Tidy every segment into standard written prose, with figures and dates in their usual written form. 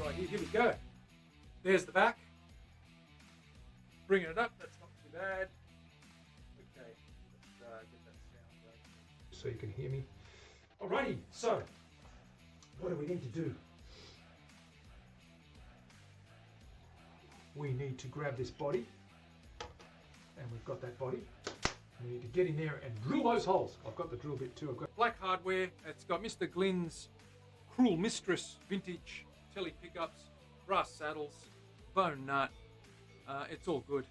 right here. Here we go. There's the back. Bringing it up. That's not too bad. Okay. Let's get that sound right so you can hear me. Alrighty. So, what do we need to do? We need to grab this body, and we've got that body. We need to get in there and drill those holes. I've got the drill bit too. I've got black hardware. It's got Mr. Glynn's Cruel Mistress vintage telly pickups, brass saddles, bone nut. It's all good.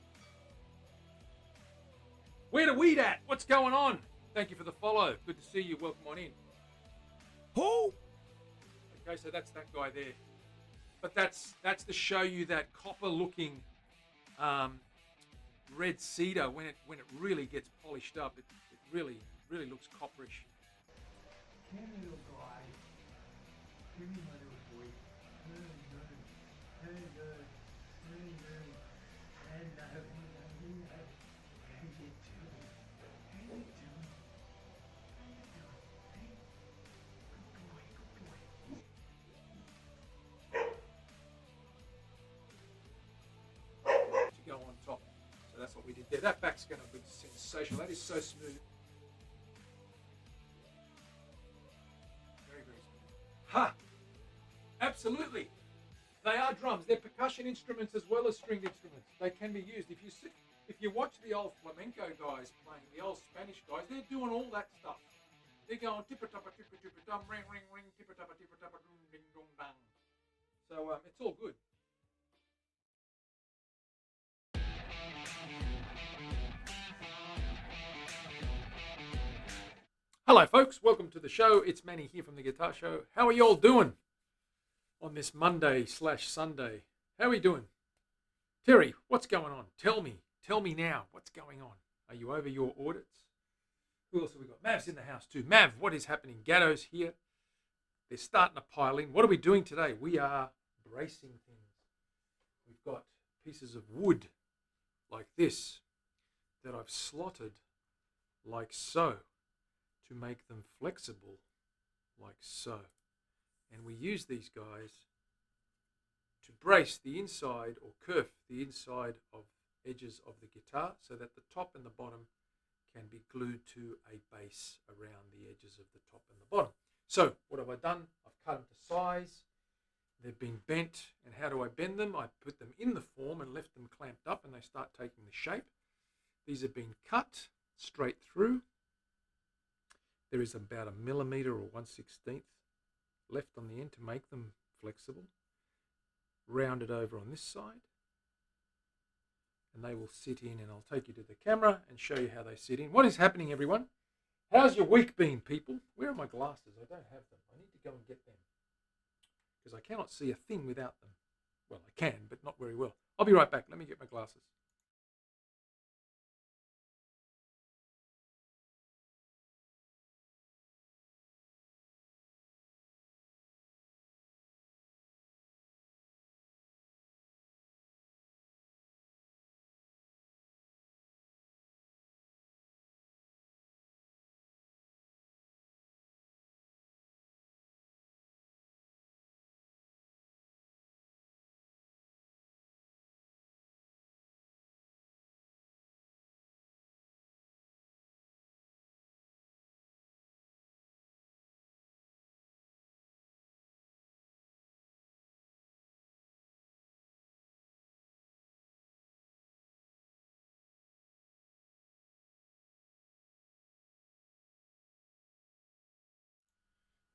Where the weed at? What's going on? Thank you for the follow. Good to see you. Welcome on in. Who? Okay, so that's that guy there. But that's to show you that copper-looking red cedar when it really gets polished up. It really looks copperish. Come here, little guy. Come here, my little boy. To go on top. So that's what we did there. That back's going to be sensational. That is so smooth. Very smooth. Ha! Absolutely. They are drums. They're percussion instruments as well as stringed instruments. They can be used. If you watch the old flamenco guys playing, the old Spanish guys, they're doing all that stuff. They're going tippa-tappa, tippa-tippa-dum, ring, ring, ring, tippa-tappa, tippa-tappa, dum, ding, dong, dang. So it's all good. Hello folks, welcome to the show. It's Manny here from the Guitar Show. How are you all doing on this Monday/Sunday? How are you doing? Terry, what's going on? Tell me now, what's going on? Are you over your audits? Who else have we got? Mav's in the house too. Mav, what is happening? Gatto's here. They're starting to pile in. What are we doing today? We are bracing things. We've got pieces of wood like this that I've slotted like so, to make them flexible like so. And we use these guys to brace the inside or kerf the inside of edges of the guitar so that the top and the bottom can be glued to a base around the edges of the top and the bottom. So what have I done? I've cut them to size. They've been bent. And how do I bend them? I put them in the form and left them clamped up and they start taking the shape. These have been cut straight through. There is about 1 millimeter or 1/16 left on the end to make them flexible. Rounded over on this side. And they will sit in, and I'll take you to the camera and show you how they sit in. What is happening, everyone? How's your week been, people? Where are my glasses? I don't have them. I need to go and get them. Because I cannot see a thing without them. Well, I can, but not very well. I'll be right back. Let me get my glasses.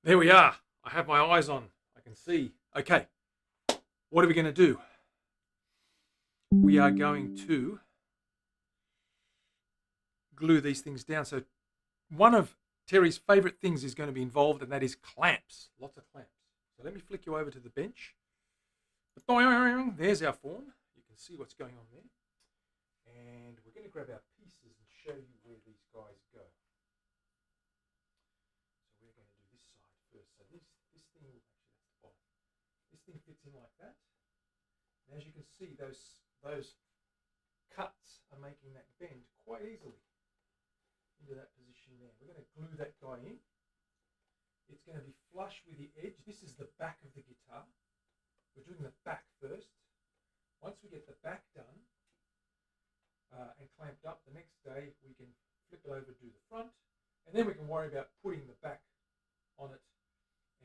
There we are. I have my eyes on. I can see. Okay. What are we going to do? We are going to glue these things down. So one of Terry's favorite things is going to be involved, and that is clamps. Lots of clamps. So let me flick you over to the bench. There's our form. You can see what's going on there. And we're going to grab our pieces and show you where these guys go. So we're going to do this side first. So this thing, actually that's the bottom. This thing fits in like that. And as you can see, those cuts are making that bend quite easily into that position there. We're going to glue that guy in. It's going to be flush with the edge. This is the back of the guitar. we're doing the back first. Once we get the back done and clamped up, the next day we can flip it over, do the front, and then we can worry about putting the back on it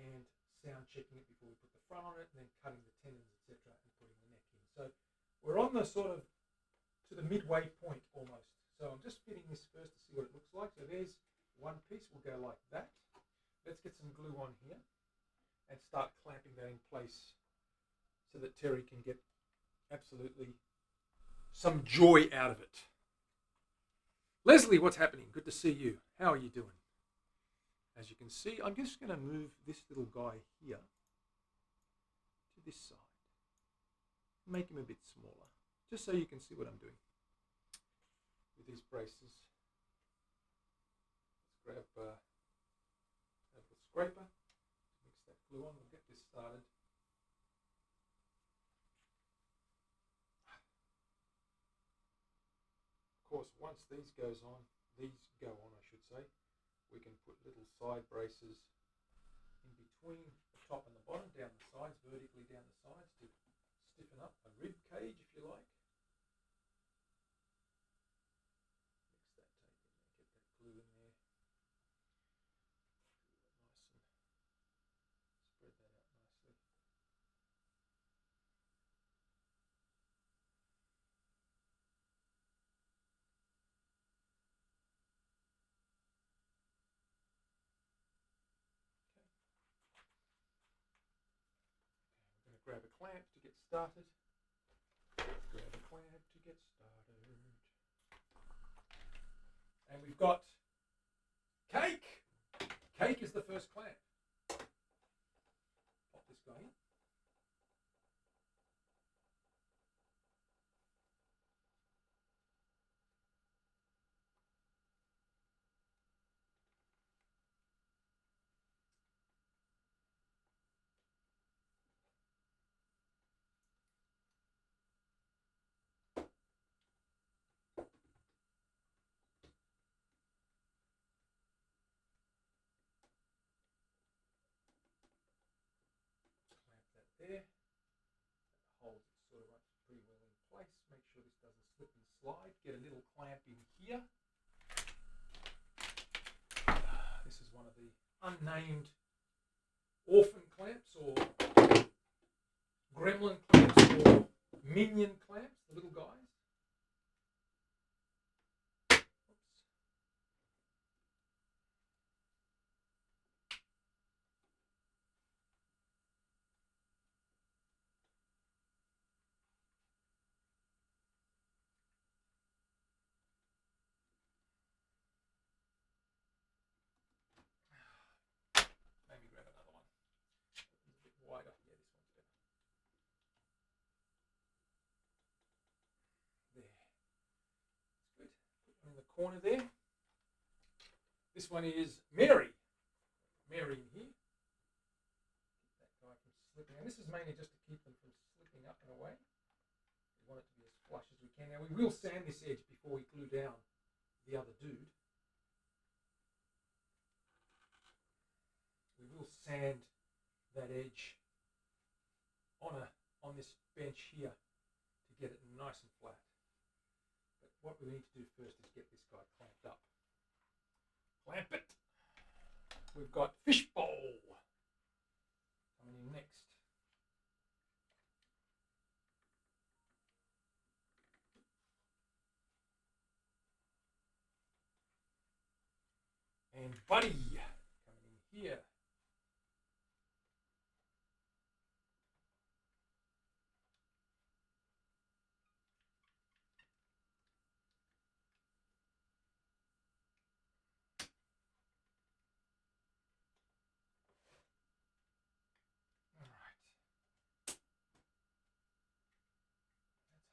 and sound checking it before we put the front on it, and then cutting the tendons, etc., and putting the neck in. So we're on the sort of to the midway point almost. So I'm just fitting this first to see what it looks like. So there's one piece, will go like that. Let's get some glue on here and start clamping that in place so that Terry can get absolutely some joy out of it. Leslie, what's happening? Good to see you. How are you doing? As you can see, I'm just going to move this little guy here to this side. Make him a bit smaller, just so you can see what I'm doing with these braces. Let's grab a little scraper, mix that glue on, we'll get this started. Of course, once these go on, I should say, we can put little side braces in between the top and the bottom, down the sides, vertically down the sides to stiffen up a rib cage, if you like. Mix that tape in there, get that glue in there. Nice and spread that out nicely. Grab a clamp to get started. Grab a clamp to get started. And we've got cake. Cake is the first clamp. Pop this guy in. There, that holds it sort of pretty well in place. Make sure this doesn't slip and slide. Get a little clamp in here. This is one of the unnamed orphan clamps or gremlin clamps or minion clamps, the little guys. Maybe grab another one. It's a bit wider. Yeah, this one's better. There. That's good. Put one in the corner there. This one is Mary. Mary in here. Keep that guy from slipping. And this is mainly just to keep them from slipping up and away. We want it to be as flush as we can. Now we will sand this edge before we glue down the other dude. We will sand that edge on this bench here to get it nice and flat. But what we need to do first is get this guy clamped up. Clamp it. We've got fishbowl coming in next. And buddy coming in here.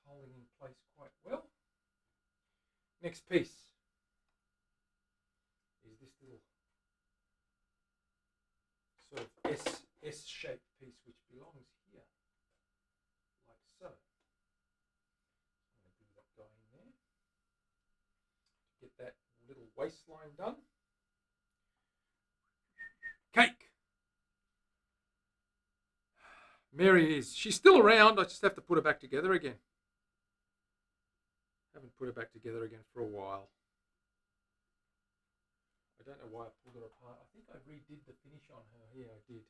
Holding in place quite well. Next piece is this little sort of S-shaped piece which belongs here, like so. I'm going to glue that guy in there to get that little waistline done. Cake. Mary is. She's still around. I just have to put her back together again. Haven't put her back together again for a while. I don't know why I pulled her apart. I think I redid the finish on her. Yeah, I did.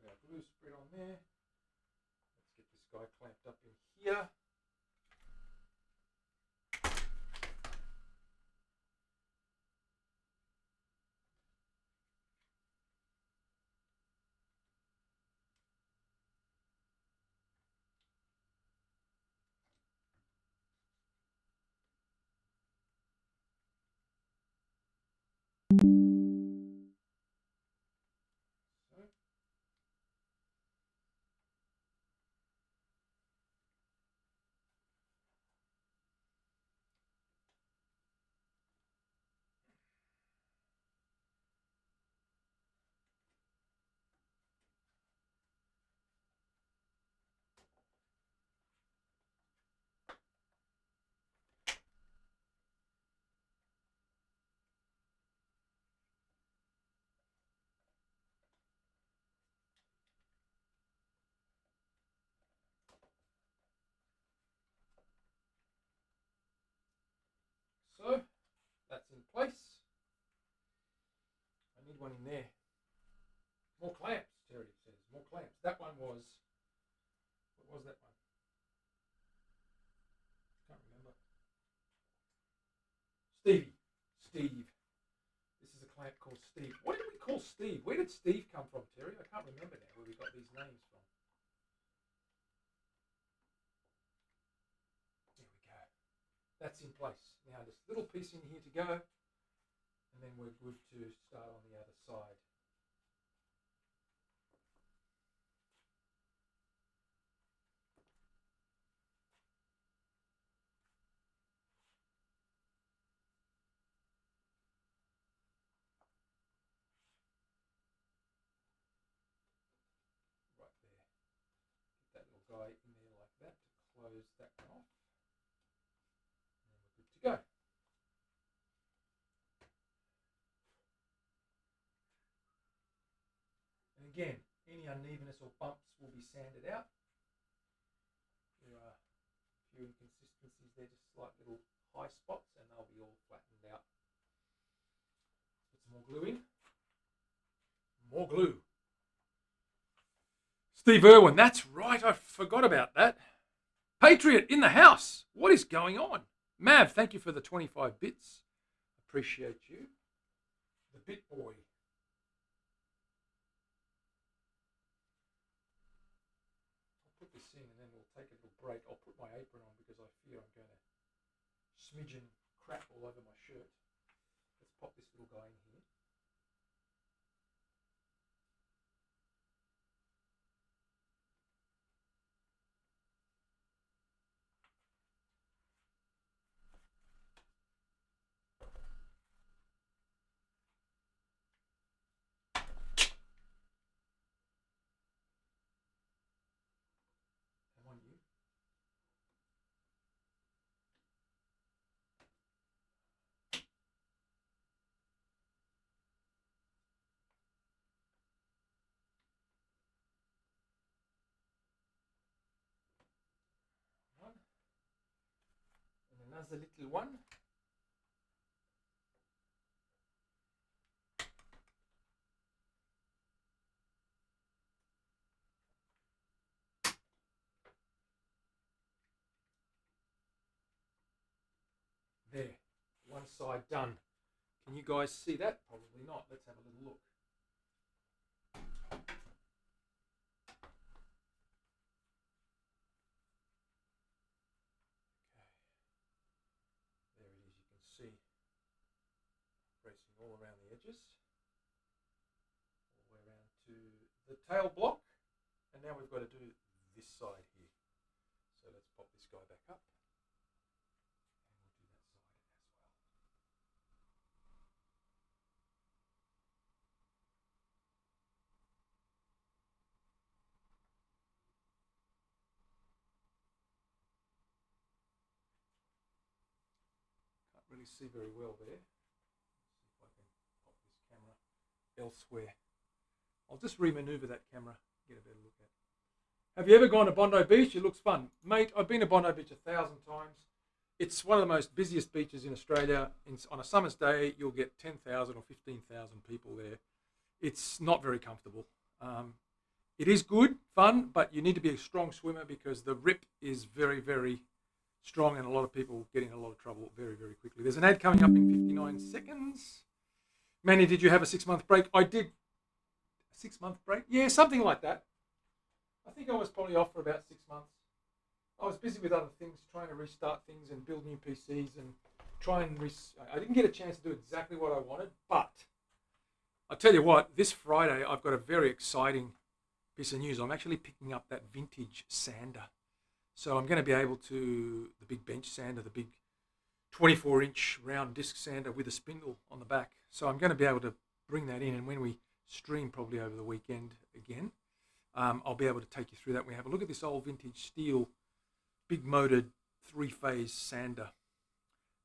Got our glue spread on there. Let's get this guy clamped up in here. So that's in place. I need one in there. More clamps, Terry says. More clamps. That one was. What was that one? Can't remember. Stevie. Steve. This is a clamp called Steve. What did we call Steve? Where did Steve come from, Terry? I can't remember now where we got these names from. There we go. That's in place. Now this little piece in here to go, and then we're good to start on the other side. Right there. Get that little guy in there like that to close that one off. And we're good to go. And again, any unevenness or bumps will be sanded out. There are a few inconsistencies there, just slight little high spots, and they'll be all flattened out. Put some more glue in. More glue. Steve Irwin, that's right, I forgot about that. Patriot in the house. What is going on? Mav, thank you for the 25 bits. Appreciate you. The bit boy. I'll put this in and then we'll take a little break. I'll put my apron on because I fear I'm going to smidgen crap all over my shirt. Let's pop this little guy in here. Come on, you. One. And another little one. There, one side done. Can you guys see that? Probably not. Let's have a little look. Okay. There it is, you can see. Tracing all around the edges. All the way around to the tail block. And now we've got to do this side here. So let's pop this guy back up. really see very well there. Let's see if I can pop this camera elsewhere. I'll just re-maneuver that camera, get a better look at it. Have you ever gone to Bondi Beach? It looks fun. Mate, I've been to Bondi Beach 1,000 times. It's one of the most busiest beaches in Australia. On a summer's day, you'll get 10,000 or 15,000 people there. It's not very comfortable. It is good, fun, but you need to be a strong swimmer because the rip is very, very strong and a lot of people get in a lot of trouble very, very quickly. There's an ad coming up in 59 seconds. Manny, did you have a 6-month break? I did. A 6-month break? Yeah, something like that. I think I was probably off for about 6 months. I was busy with other things, trying to restart things and build new PCs and try and I didn't get a chance to do exactly what I wanted, but I'll tell you what, this Friday I've got a very exciting piece of news. I'm actually picking up that vintage sander. So I'm going to be able to, the big bench sander, the big 24-inch round disc sander with a spindle on the back. So I'm going to be able to bring that in, and when we stream probably over the weekend again, I'll be able to take you through that. We have a look at this old vintage steel, big motored 3-phase sander.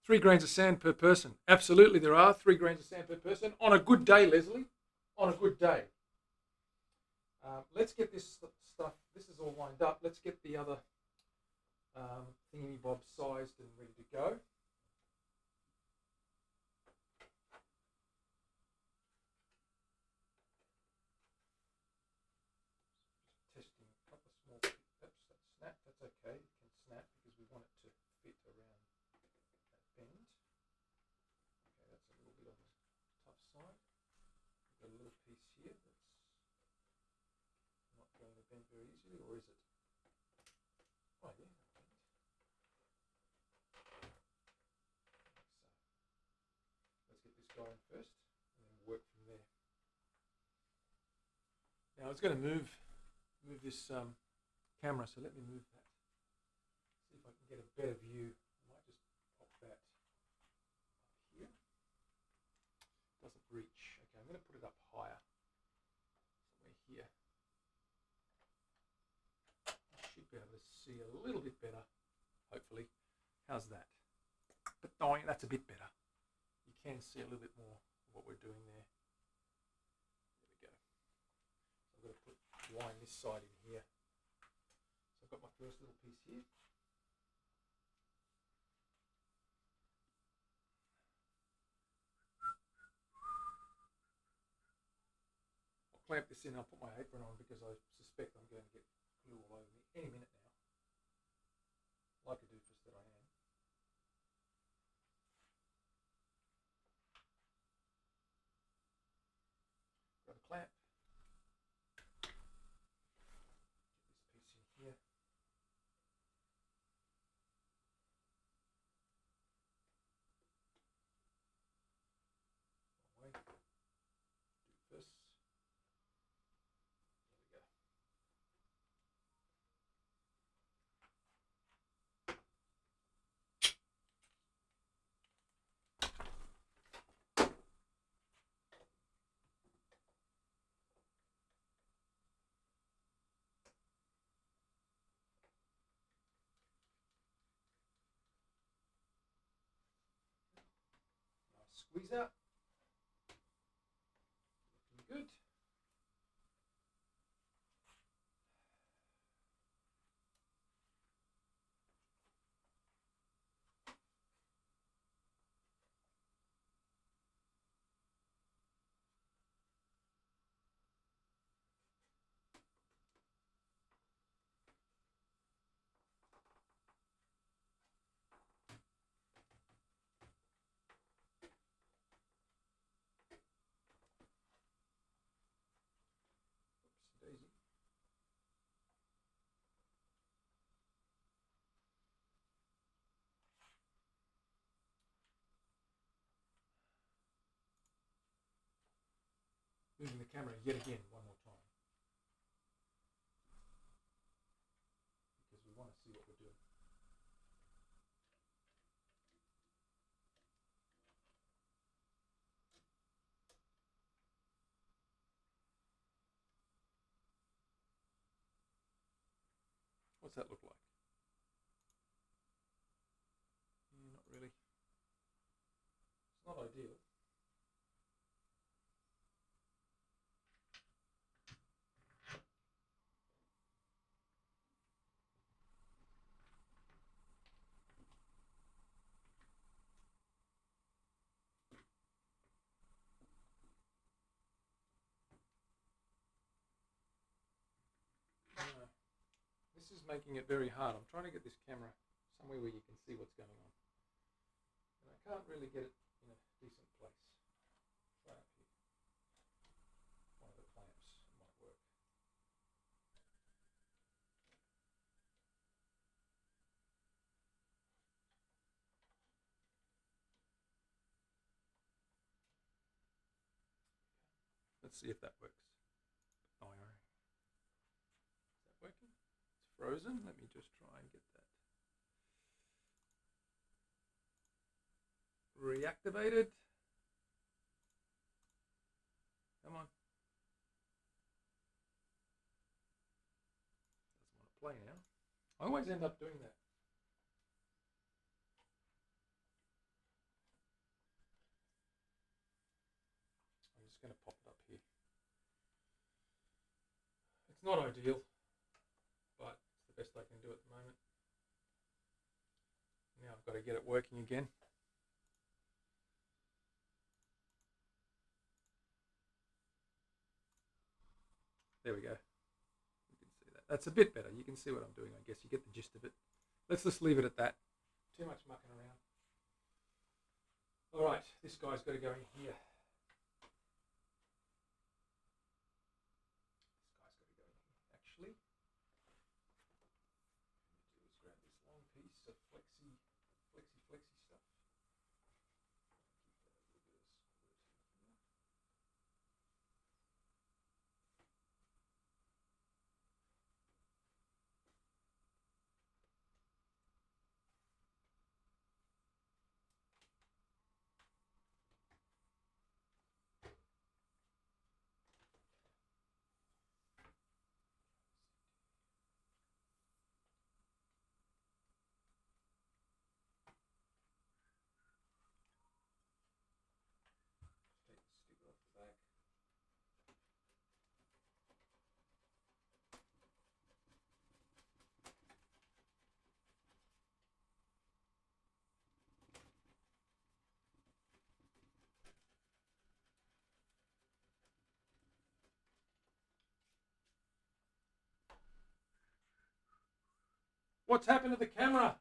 3 grains of sand per person. Absolutely, there are 3 grains of sand per person. On a good day, Leslie. On a good day. Let's get this stuff, this is all lined up. Let's get the other thingy bob sized and ready to go. Testing a couple of small bits. That snap, that's okay. It can snap because we want it to fit around that bend. Okay, that's a little bit on the tough side. We've got a little piece here that's not going to bend very easily, or is it? Oh yeah, that bend. So let's get this going first and then work from there. Now I was going to move this camera, so let me move that. See if I can get a better view. I might just pop that up here. Doesn't reach. Okay, I'm going to put it up higher. Somewhere here. I should be able to see a little bit better, hopefully. How's that? But that's a bit better. You can see a little bit more of what we're doing there. There we go. I'm going to line this side in here. So I've got my first little piece here. I'll clamp this in. I'll put my apron on because I suspect I'm going to get glue all over me any minute now. Like a doofus that I am. Grab a clamp. Get this piece in here. Away. Doofus. There we go. Nice squeeze out. Looking good. Daisy. Moving the camera yet again one more time. Because we want to see what we're doing. What's that look like? Yeah, not really. This is making it very hard. I'm trying to get this camera somewhere where you can see what's going on. And I can't really get it in a decent place. Right up here. One of the clamps might work. Let's see if that works. Oh, is that working? It's frozen. Let me just try and get that reactivated. Come on. Doesn't want to play now. I always end up doing that. I'm just going to pop it up here. It's not ideal, but it's the best I can do at the moment. Now I've got to get it working again. There we go. You can see that. That's a bit better. You can see what I'm doing, I guess. You get the gist of it. Let's just leave it at that. Too much mucking around. All right, this guy's got to go in here. Actually, what I do is grab this long piece of flexi stuff. Take the sticker off the back. What's happened to the camera?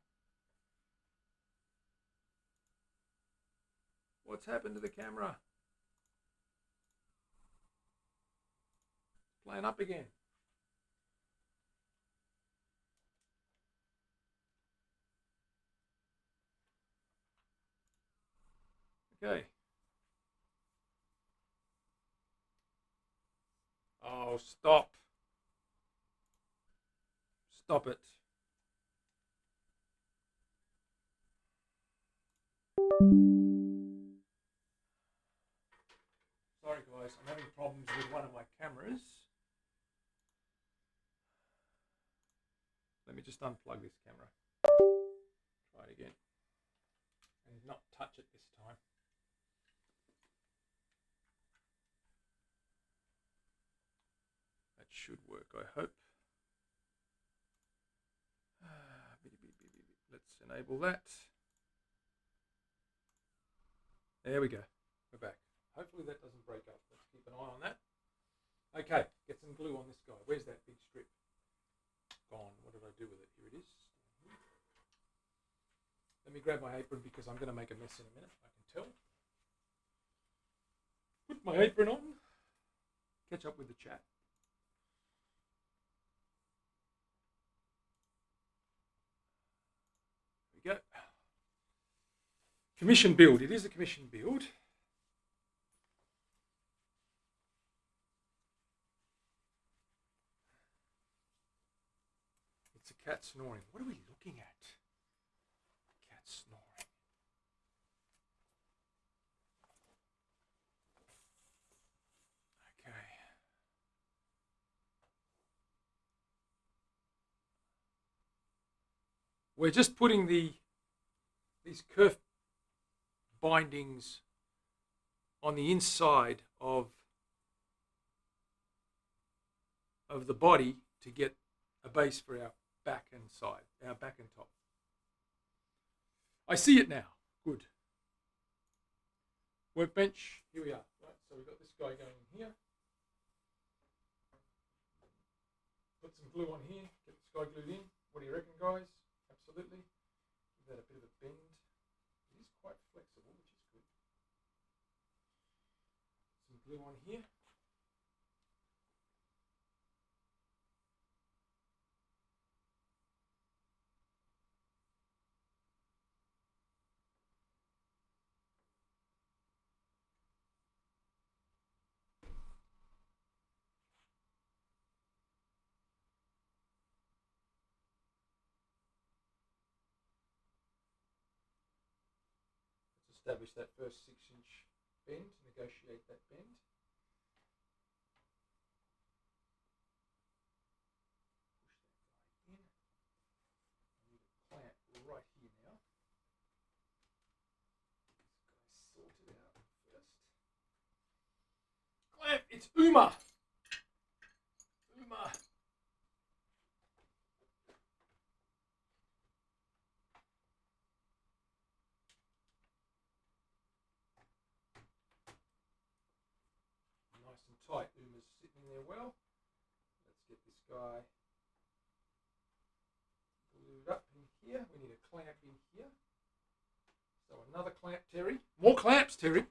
What's happened to the camera? Playing up again. Okay. Oh, stop. Stop it. Sorry guys, I'm having problems with one of my cameras. Let me just unplug this camera. Try it again. And not touch it this time. That should work, I hope. Let's enable that. There we go. We're back. Hopefully that doesn't break up. Let's keep an eye on that. Okay, get some glue on this guy. Where's that big strip? Gone. What did I do with it? Here it is. Let me grab my apron because I'm going to make a mess in a minute. I can tell. Put my apron on. Catch up with the chat. There we go. Commission build. It is a commission build. It's a cat snoring. What are we looking at? Cat snoring. Okay. We're just putting these kerf bindings on the inside of the body to get a base for our back and side, our back and top. I see it now. Good. Workbench. Here we are. Right, so we've got this guy going in here. Put Put some glue on here. Get this guy glued in. What do you reckon, guys? Absolutely. Give that a bit of a bend. It is quite flexible, which is good. Some glue on here. Establish that first 6-inch bend, negotiate that bend. Push that guy in. I need a clamp right here now. This guy sorted out first. Clamp, it's Uma! Uma! Nice and tight. Uma's sitting in there well. Let's get this guy glued up in here. We need a clamp in here. So another clamp, Terry. More clamps, Terry.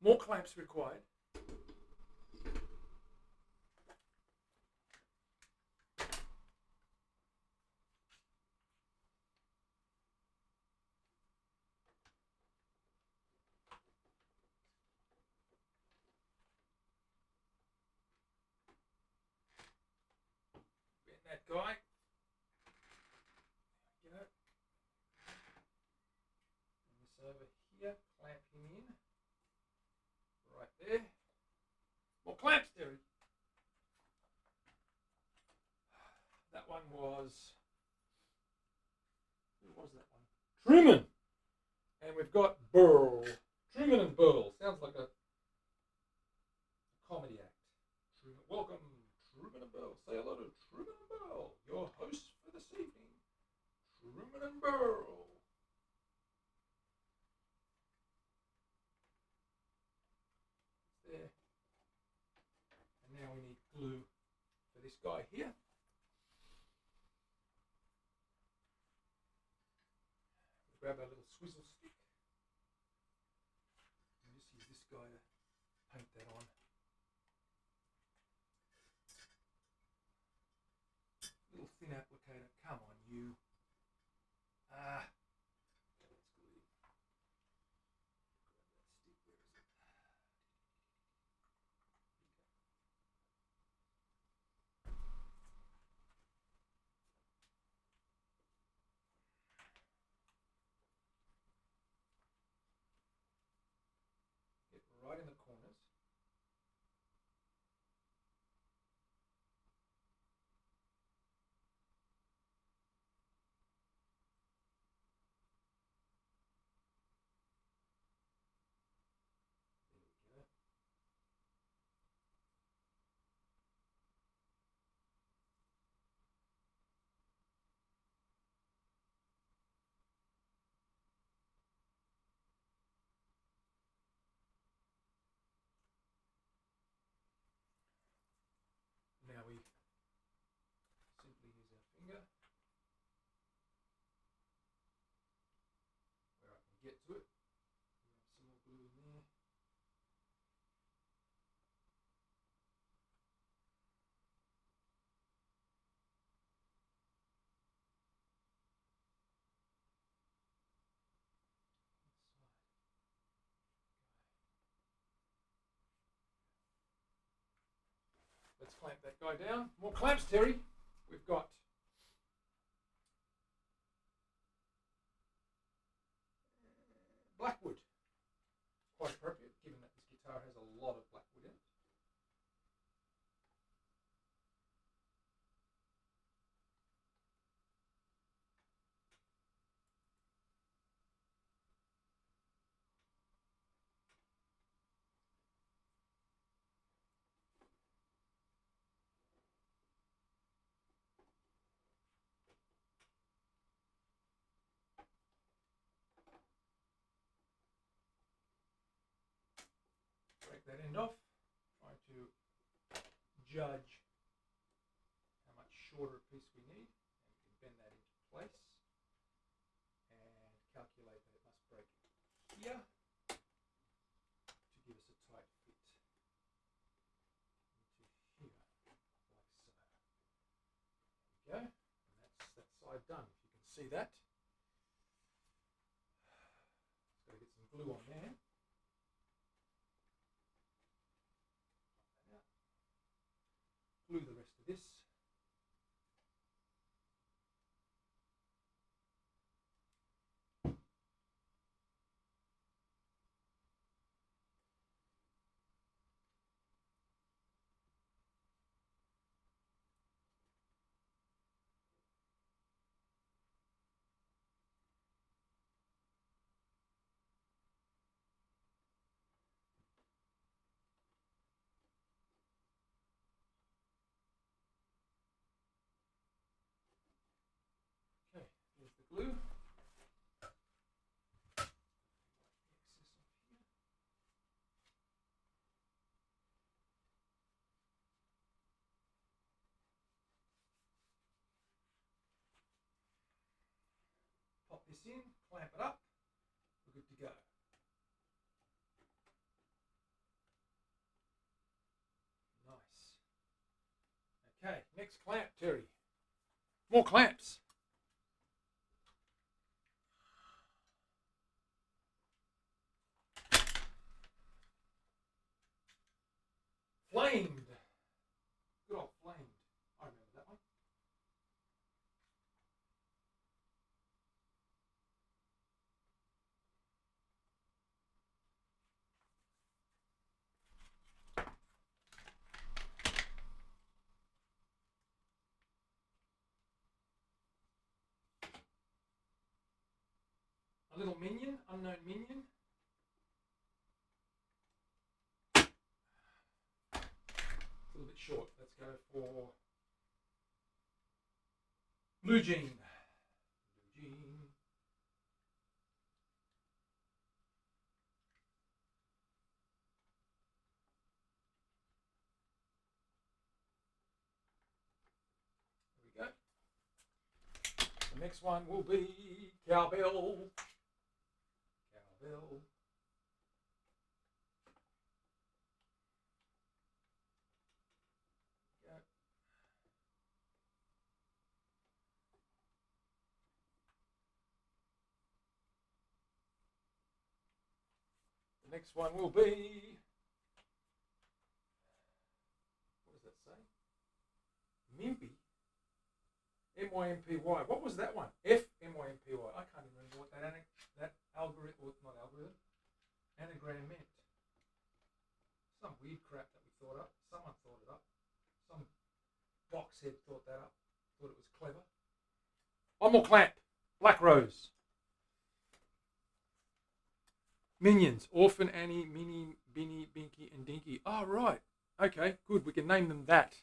More clamps required. Bend that guy. There we go. And this over here, clamp him in. Right there. More clamps, Terry. That one was... Who was that one? Truman. And we've got Burl. Truman and Burl. Sounds like a comedy act. Truman. Welcome, Truman and Burl. Say hello to Truman and Burl, your hosts for this evening. Truman and Burl. There. And now we need glue for this guy here. Grab our little swizzle stick and just use this guy to paint that on. Little thin applicator. Come on, you. That's good. Grab that stick. Where is it? Get right in the corners. There we go. Now we simply use our finger where I can get to it. Some more glue in there. Let's clamp that guy down. More clamps, Terry. We've got blackwood. Quite appropriate given that this guitar has a lot of blackwood in it. Break that end off. Try to judge shorter piece we need. And we can bend that into place and calculate that it must break here to give us a tight fit into here, like so. There we go. And that's that side done. If you can see that. Just got to get some glue on there. Glue the rest of this. Okay, here's the glue. Pop this in, clamp it up, we're good to go. Nice. Okay, next clamp, Terry. More clamps. Flamed. Good old flamed. I remember that one. A little minion, unknown minion. It's a little bit short. Let's go for blue jean. Blue jean. There we go. The next one will be cowbell. Cowbell. The next one will be, what does that say? Mimpy. M-Y-M-P-Y. What was that one? F-M-Y-M-P-Y. I can't even remember what that algorithm, or not algorithm, anagram meant. Some weird crap that we thought up. Someone thought it up. Some boxhead thought that up. Thought it was clever. One more clamp. Black Rose. Minions. Orphan, Annie, Minnie, Binny, Binky, and Dinky. Oh, right. Okay, good. We can name them that.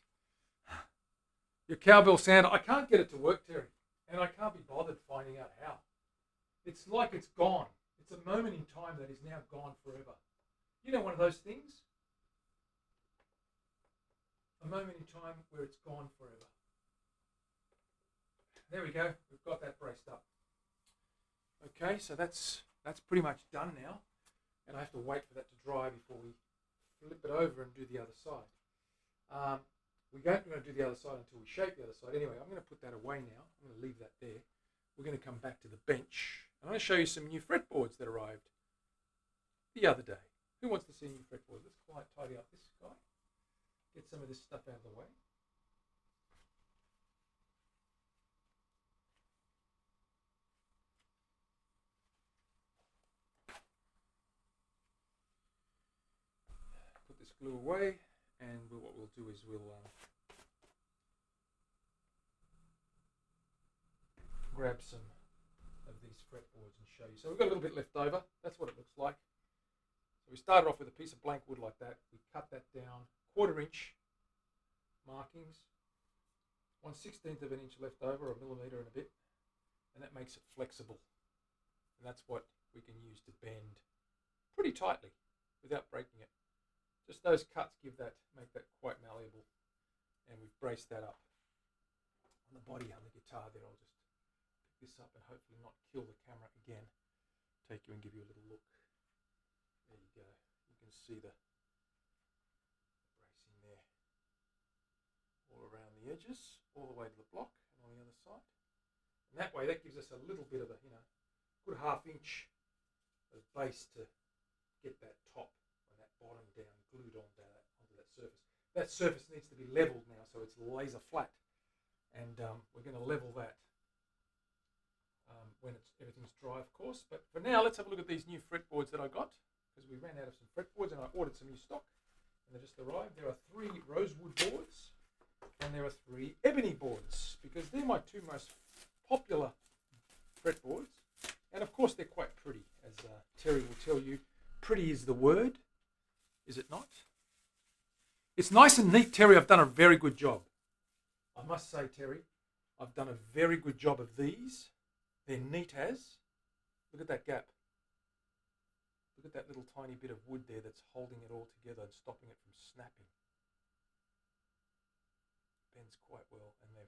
Your cowbell sound. I can't get it to work, Terry. And I can't be bothered finding out how. It's like it's gone. It's a moment in time that is now gone forever. You know, one of those things? A moment in time where it's gone forever. There we go. We've got that braced up. Okay, so that's pretty much done now. And I have to wait for that to dry before we flip it over and do the other side. We're going to do the other side until we shape the other side. Anyway, I'm going to put that away now. I'm going to leave that there. We're going to come back to the bench. I'm going to show you some new fretboards that arrived the other day. Who wants to see new fretboards? Let's quite tidy up this guy. Get some of this stuff out of the way. Put this glue away, and what we'll do is we'll grab some of these fretboards and show you. So we've got a little bbit left over. That's what it looks like. So we started off with a piece of blank wood like that. We cut that down, 1/4 inch markings, 1/16 of an inch left over, or a millimetre and a bit, and that makes it flexible. And that's what we can use to bend pretty tightly without breaking it. Just those cuts make that quite malleable, and we've braced that up. the body on the guitar there. I'll just pick this up and hopefully not kill the camera again. Take you and give you a little look. There you go. You can see the bracing there all around the edges, all the way to the block and on the other side. And that way, that gives us a little bit of a, good half-inch of base to get that top and that bottom down glued onto that surface. That surface needs to be leveled now, so it's laser flat. And we're going to level that when everything's dry, of course. But for now, let's have a look at these new fretboards that I got, because we ran out of some fretboards and I ordered some new stock, and they just arrived. There are 3 rosewood boards and there are 3 ebony boards, because they're my 2 most popular fretboards. And of course, they're quite pretty, as Terry will tell you. Pretty is the word, is it not? It's nice and neat, Terry. I've done a very good job. I must say, Terry, I've done a very good job of these. They're neat as. Look at that gap. Look at that little tiny bit of wood there that's holding it all together and stopping it from snapping. Bends quite well, and they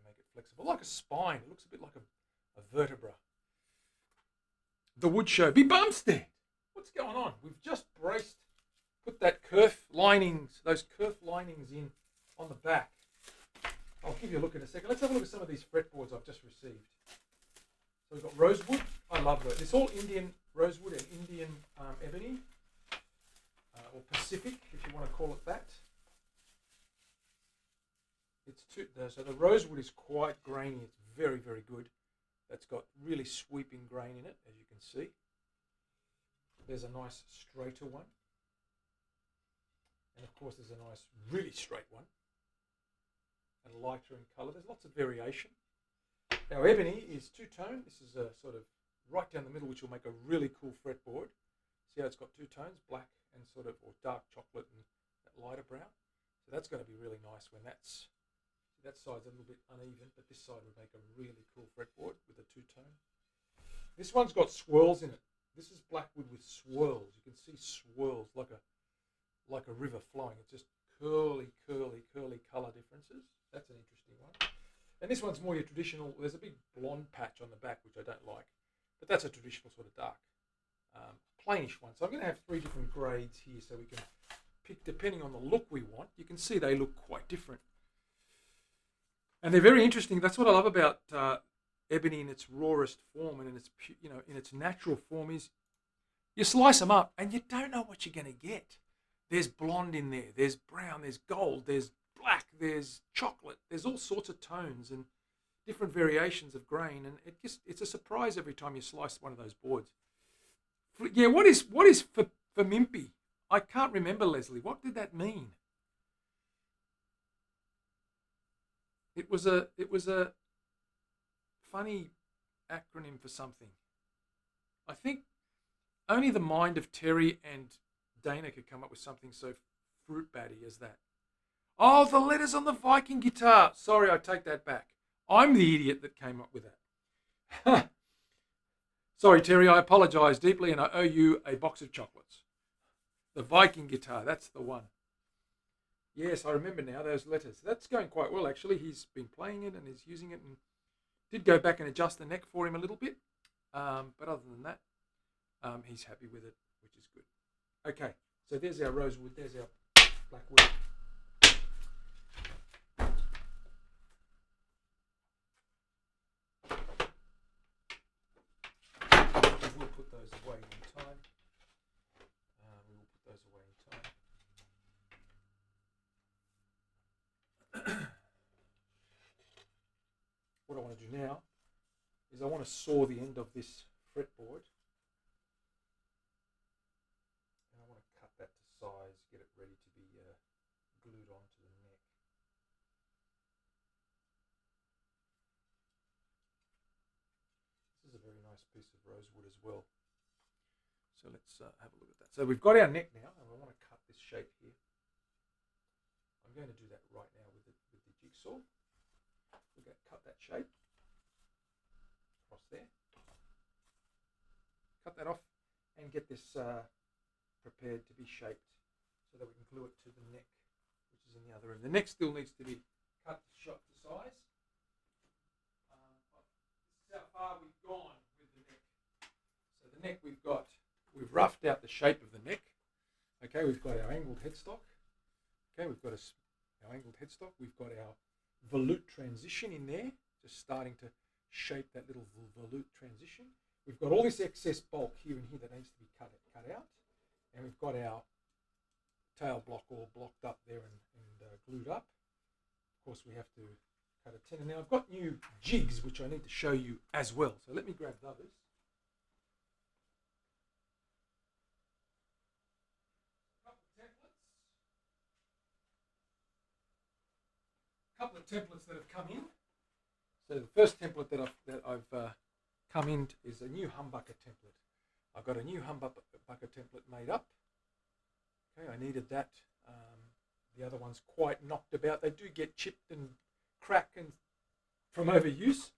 make it flexible, like a spine. It looks a bit like a vertebra. The wood show. Be Bumstead. What's going on? We've just put that kerf linings, those kerf linings in on the back. I'll give you a look in a second. Let's have a look at some of these fretboards I've just received. So we've got rosewood. I love that. It's all Indian rosewood and Indian ebony, or Pacific, if you want to call it that. So the rosewood is quite grainy. It's very, very good. That's got really sweeping grain in it, as you can see. There's a nice straighter one. And of course, there's a nice, really straight one. And lighter in colour. There's lots of variation. Now, ebony is 2-tone. This is a sort of right down the middle, which will make a really cool fretboard. See how it's got 2 tones, black and or dark chocolate and that lighter brown. So that's going to be really nice when that side's a little bit uneven, but this side would make a really cool fretboard with a 2-tone. This one's got swirls in it. This is blackwood with swirls. You can see swirls like a river flowing. It's just curly colour differences. That's an interesting one. And this one's more your traditional. There's a big blonde patch on the back, which I don't like, but that's a traditional sort of dark, plainish one. So I'm going to have 3 different grades here, so we can pick depending on the look we want. You can see they look quite different, and they're very interesting. That's what I love about ebony in its rawest form and in its in its natural form is you slice them up and you don't know what you're going to get. There's blonde in there. There's brown. There's gold. There's black, there's chocolate, there's all sorts of tones and different variations of grain, and it's a surprise every time you slice one of those boards. Yeah, what is Famimpy? I can't remember, Leslie. What did that mean? It was a funny acronym for something. I think only the mind of Terry and Dana could come up with something so fruit batty as that. Oh, the letters on the Viking guitar. Sorry, I take that back. I'm the idiot that came up with that. Sorry, Terry, I apologise deeply and I owe you a box of chocolates. The Viking guitar, that's the one. Yes, I remember now those letters. That's going quite well, actually. He's been playing it and he's using it and did go back and adjust the neck for him a little bit. But other than that, he's happy with it, which is good. Okay, so there's our rosewood, there's our blackwood. We'll put those away in time. We will put those away in time. What I want to do now is I want to saw the end of this fretboard. And I want to cut that to size, get it ready to be glued onto the neck. This is a very nice piece of rosewood as well. So let's have a look at that. So we've got our neck now, and I want to cut this shape here. I'm going to do that right now with the jigsaw. We're going to cut that shape across there. Cut that off and get this prepared to be shaped so that we can glue it to the neck, which is in the other end. The neck still needs to be cut to size. far we've gone with the neck. So the neck we've roughed out the shape of the neck. Okay, we've got our angled headstock. Okay, we've got our angled headstock. We've got our volute transition in there, just starting to shape that little volute transition. We've got all this excess bulk here and here that needs to be cut out. And we've got our tail block all blocked up there and glued up. Of course, we have to cut a tenon. Now, I've got new jigs, which I need to show you as well. So let me grab those. Couple of templates that have come in. So the first template that I've come in is a new humbucker template. I've got a new humbucker template made up. Okay, I needed that. The other one's quite knocked about. They do get chipped and cracked and from overuse.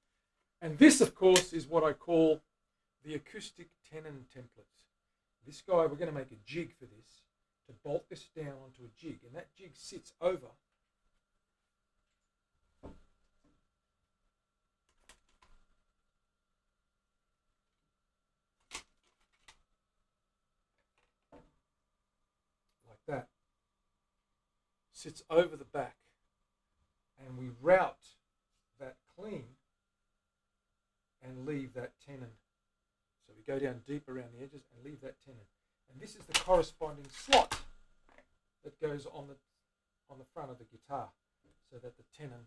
And this, of course, is what I call the acoustic tenon template. This guy, we're going to make a jig for this to bolt this down onto a jig, and that jig sits over like that. Sits over the back, and we route that clean and leave that tenon. So we go down deep around the edges and leave that tenon. And this is the corresponding slot that goes on the front of the guitar, so that the tenon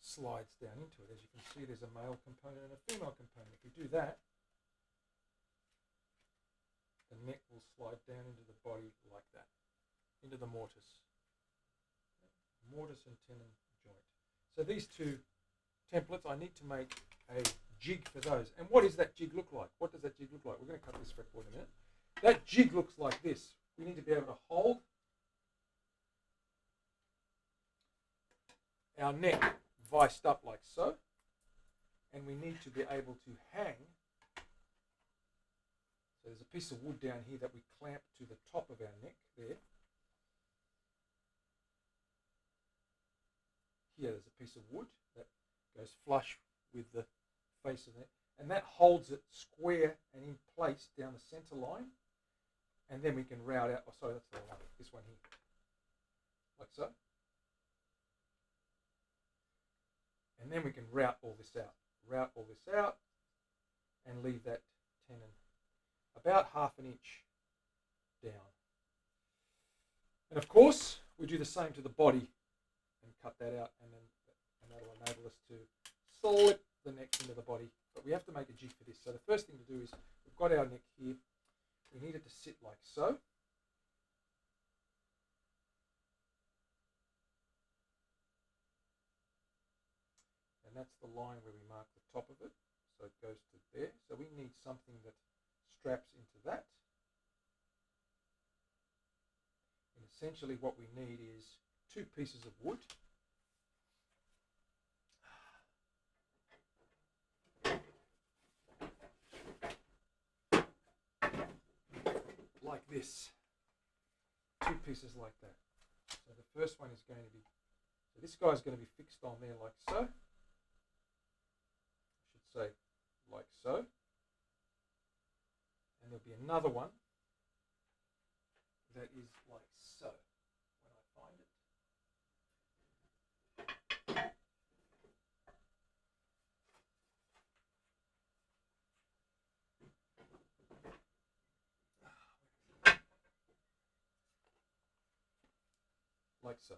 slides down into it. As you can see, there's a male component and a female component. If we do that, the neck will slide down into the body like that, into the mortise. Mortise and tenon joint. So these two templates, I need to make a jig for those. And what does that jig look like? What does that jig look like? We're going to cut this fretboard in a minute. That jig looks like this. We need to be able to hold our neck viced up like so, and we need to be able to hang. So there's a piece of wood down here that we clamp to the top of our neck there. Here there's a piece of wood that goes flush with the face of it, and that holds it square and in place down the center line, and then we can route out, oh sorry, that's the one, this one here, like so. And then we can route all this out, and leave that tenon about half an inch down. And of course, we do the same to the body and cut that out, and that'll enable us to slip the neck into the body. But we have to make a jig for this. So the first thing to do is, we've got our neck here. We need it to sit like so. And that's the line where we mark the top of it. So it goes to there. So we need something that straps into that. And essentially what we need is two pieces of wood. Like this. Two pieces like that. So the first one is going to be, so this guy's going to be fixed on there like so. I should say like so. And there'll be another one that is like so when I find it. Like so.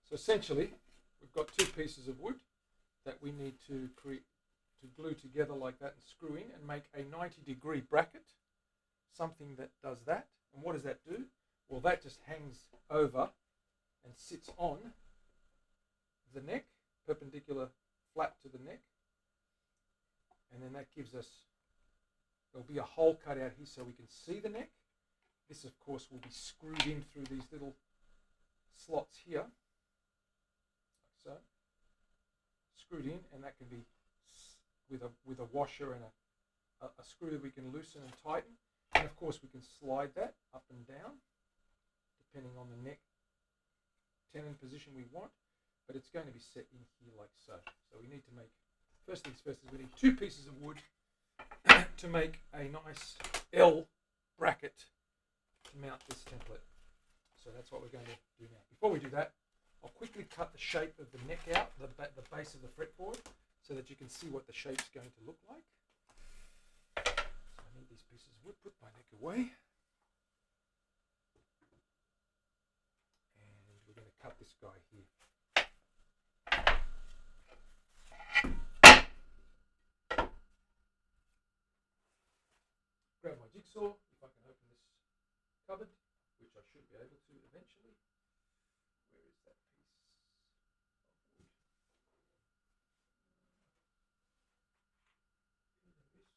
So essentially, we've got two pieces of wood that we need to glue together like that and screw in and make a 90-degree bracket, something that does that. And what does that do? Well, that just hangs over and sits on the neck, perpendicular flat to the neck, and then that gives us, there'll be a hole cut out here so we can see the neck. This, of course, will be screwed in through these little slots here, like so, screwed in, and that can be with a washer and a screw that we can loosen and tighten. And of course, we can slide that up and down, depending on the neck tenon position we want. but it's going to be set in here like so. So we need to make, first things first is we need 2 pieces of wood to make a nice L bracket to mount this template. So that's what we're going to do now. Before we do that, I'll quickly cut the shape of the neck out, the base of the fretboard, so that you can see what the shape's going to look like. So I need these pieces of wood, put my neck away. And we're going to cut this guy here. Grab my jigsaw, if I can open this cupboard, which I should be able to eventually. Where is that piece of wood?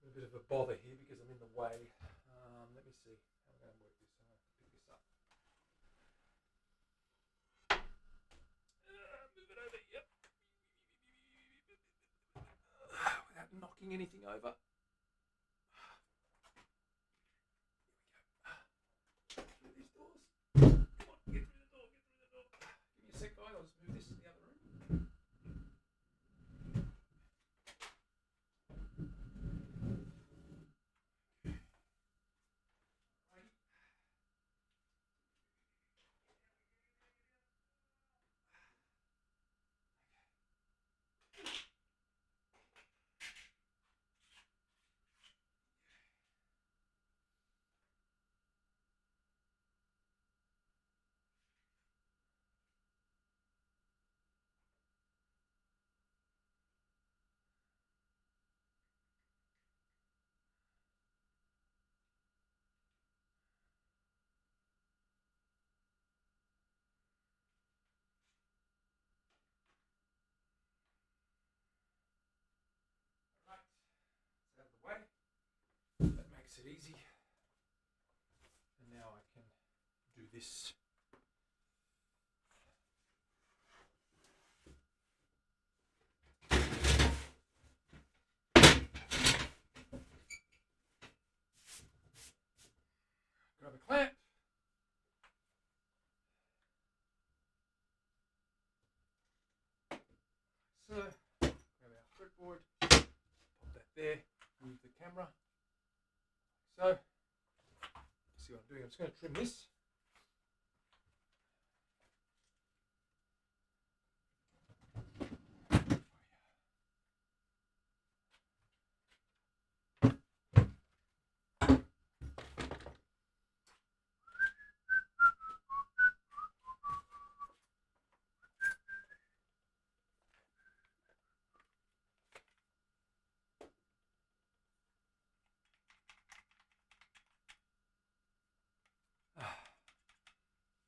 A bit of a bother here because I'm in the way. Let me see how I'm going to work this. I'm going to pick this up. Move it over. Yep. Without knocking anything over. Here we go. Through these doors. Come on, get through the door. Get through the door. Give me a sec, guys. I'll just move this to the other room. Right. It's out of the way. That makes it easy. And now I can do this. Grab a clamp. So, grab our fretboard, pop that there, move the camera. So, see what I'm doing. I'm just going to trim this.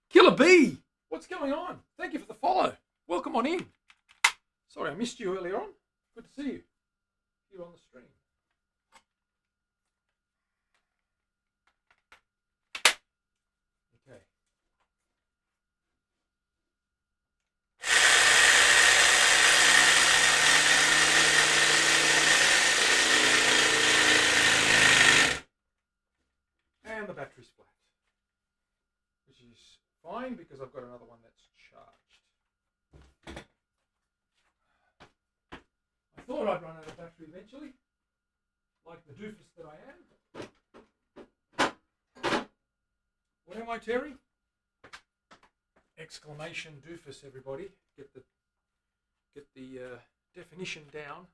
Killer Bee! What's going on? Thank you for the follow. Welcome on in. Sorry, I missed you earlier on. Good to see you here on the stream. Okay. And the battery's flat, which is fine because I've got another one that's charged. I thought I'd run out of battery eventually, like the doofus that I am. What am I, Terry? Exclamation doofus, everybody. Get the definition down.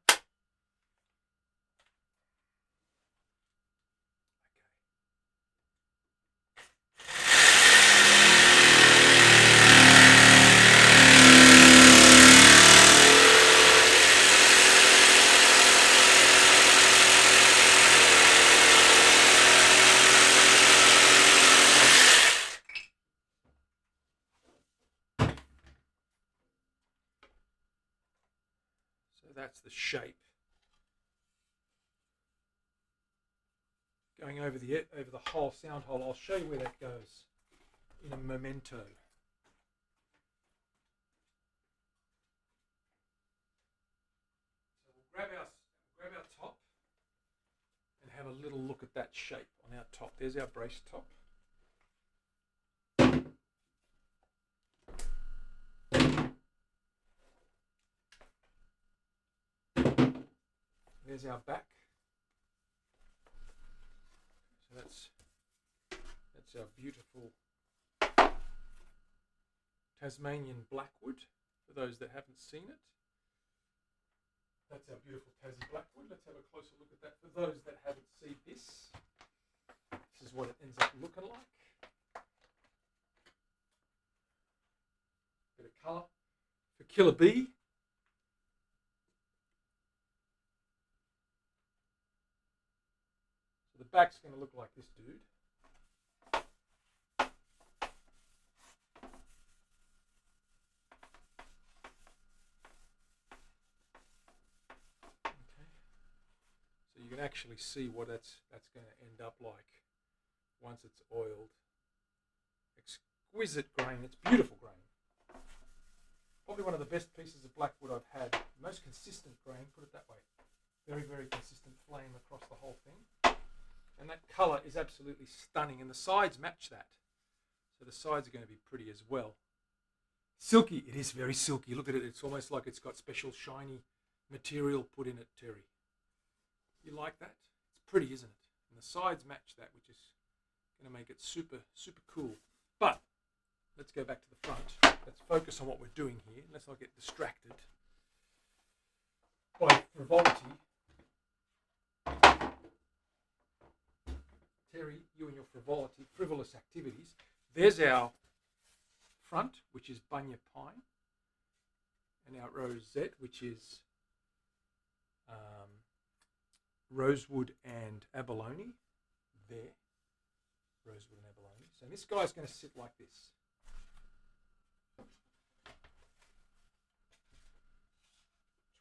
That's the shape. Going over the whole sound hole. I'll show you where that goes in a memento. have a little look at that shape on our top. There's our brace top. There's our back. So that's our beautiful Tasmanian blackwood, for those that haven't seen it. That's our beautiful Tassie blackwood. Let's have a closer look at that for those that haven't seen this. This is what it ends up looking like. Bit of colour for Killer Bee. So the back's going to look like this, dude. You can actually see what that's going to end up like once it's oiled. Exquisite grain. It's beautiful grain. Probably one of the best pieces of blackwood I've had. Most consistent grain, put it that way. Very, very consistent flame across the whole thing. And that colour is absolutely stunning. And the sides match that. So the sides are going to be pretty as well. Silky. It is very silky. Look at it. It's almost like it's got special shiny material put in it, Terry. You like that? It's pretty, isn't it? And the sides match that, which is going to make it super, super cool. But let's go back to the front. Let's focus on what we're doing here. Let's not get distracted by frivolity. Terry, you and your frivolous activities. There's our front, which is bunya pine, and our rosette, which is rosewood and abalone. There, rosewood and abalone. So this guy's going to sit like this.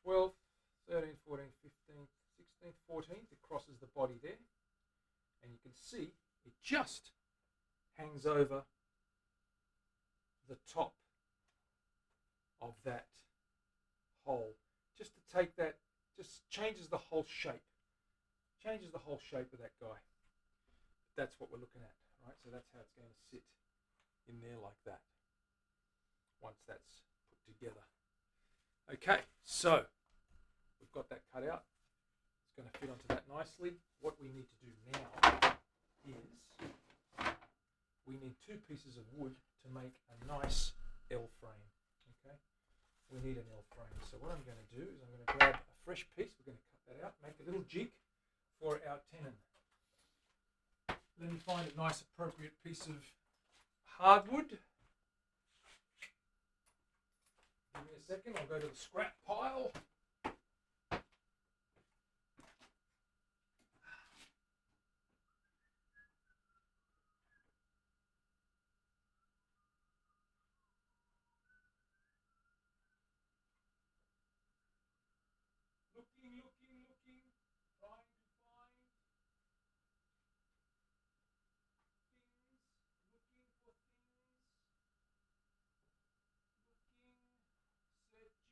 Twelfth, 13th, 14th, 15th, 16th, 14th. It crosses the body there, and you can see it just hangs over the top of that hole, just to take that, just changes the whole shape. Changes the whole shape of that guy. That's what we're looking at, right? So that's how it's going to sit in there like that once that's put together. Okay, so we've got that cut out. It's going to fit onto that nicely. What we need to do now is we need 2 pieces of wood to make a nice L frame. Okay, we need an L frame. So what I'm going to do is I'm going to grab a fresh piece. We're going to cut that out, make a little jig for our tenon. Let me find a nice appropriate piece of hardwood. Give me a second, I'll go to the scrap pile. Looking, trying to find things, looking for things, searching.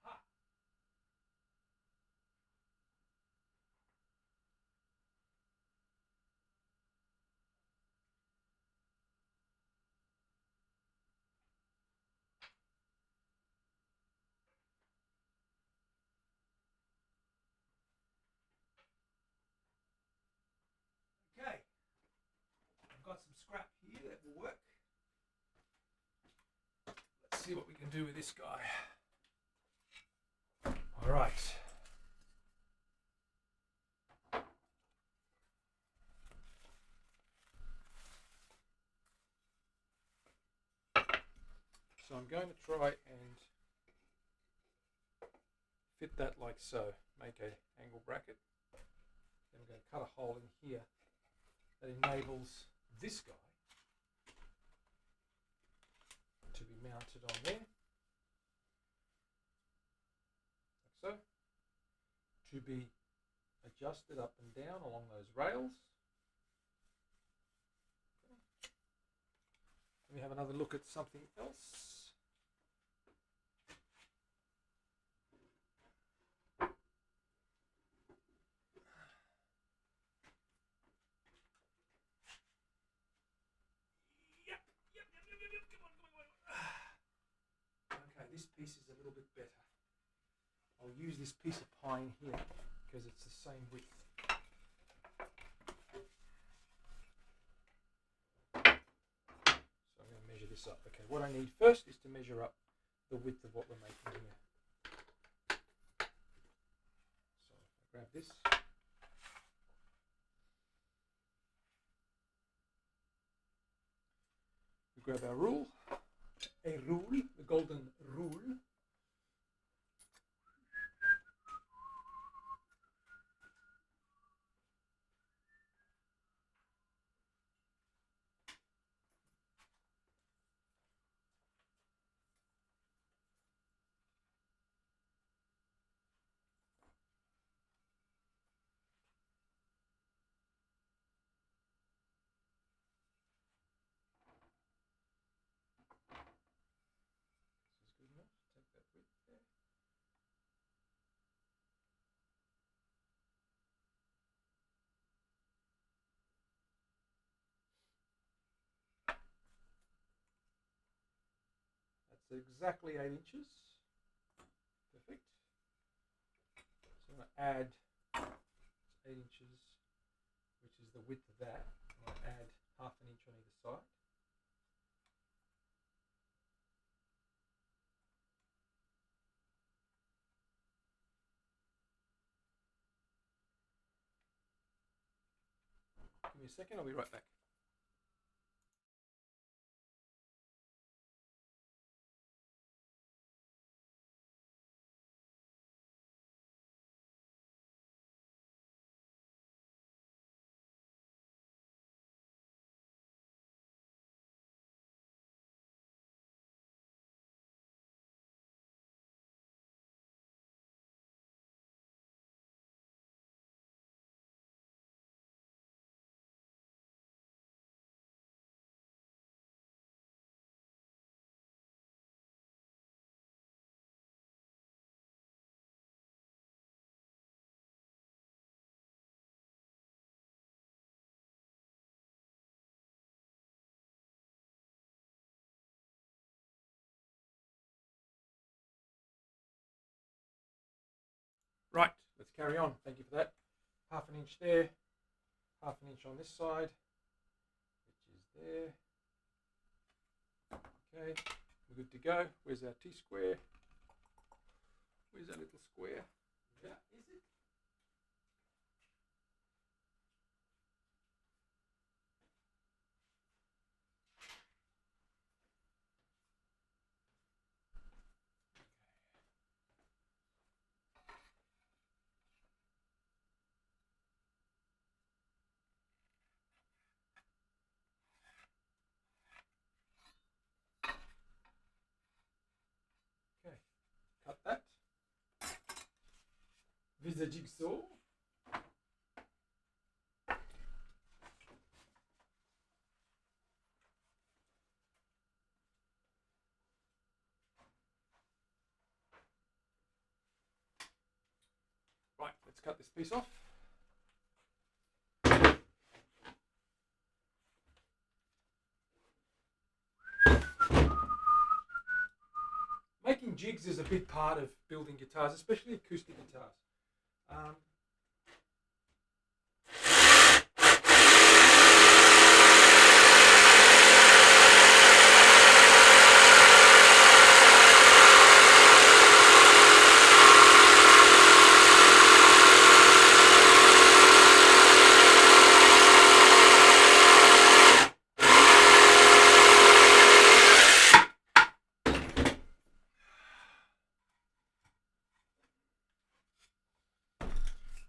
Aha! Okay, I've got some scrap here that will work. Let's see what we can do with this guy. All right. So I'm going to try and fit that like so. Make an angle bracket. Then I'm going to cut a hole in here that enables this guy to be mounted on there, like so, to be adjusted up and down along those rails. Okay. Let me have another look at something else. this piece is a little bit better. I'll use this piece of pine here because it's the same width. So I'm going to measure this up. Okay, what I need first is to measure up the width of what we're making here. So I grab this. We grab our rule, the golden rule. This is good enough. Take that width there. That's exactly 8 inches. Perfect. So I'm going to add 8 inches, which is the width of that. I'm going to add half an inch on either side. Give me a second, I'll be right back. Right, let's carry on. Thank you for that. Half an inch there, half an inch on this side, which is there. Okay, we're good to go. Where's our T-square? Where's that little square? That is it. Okay, cut that. With the jigsaw. Right, let's cut this piece off. Making jigs is a big part of building guitars, especially acoustic guitars.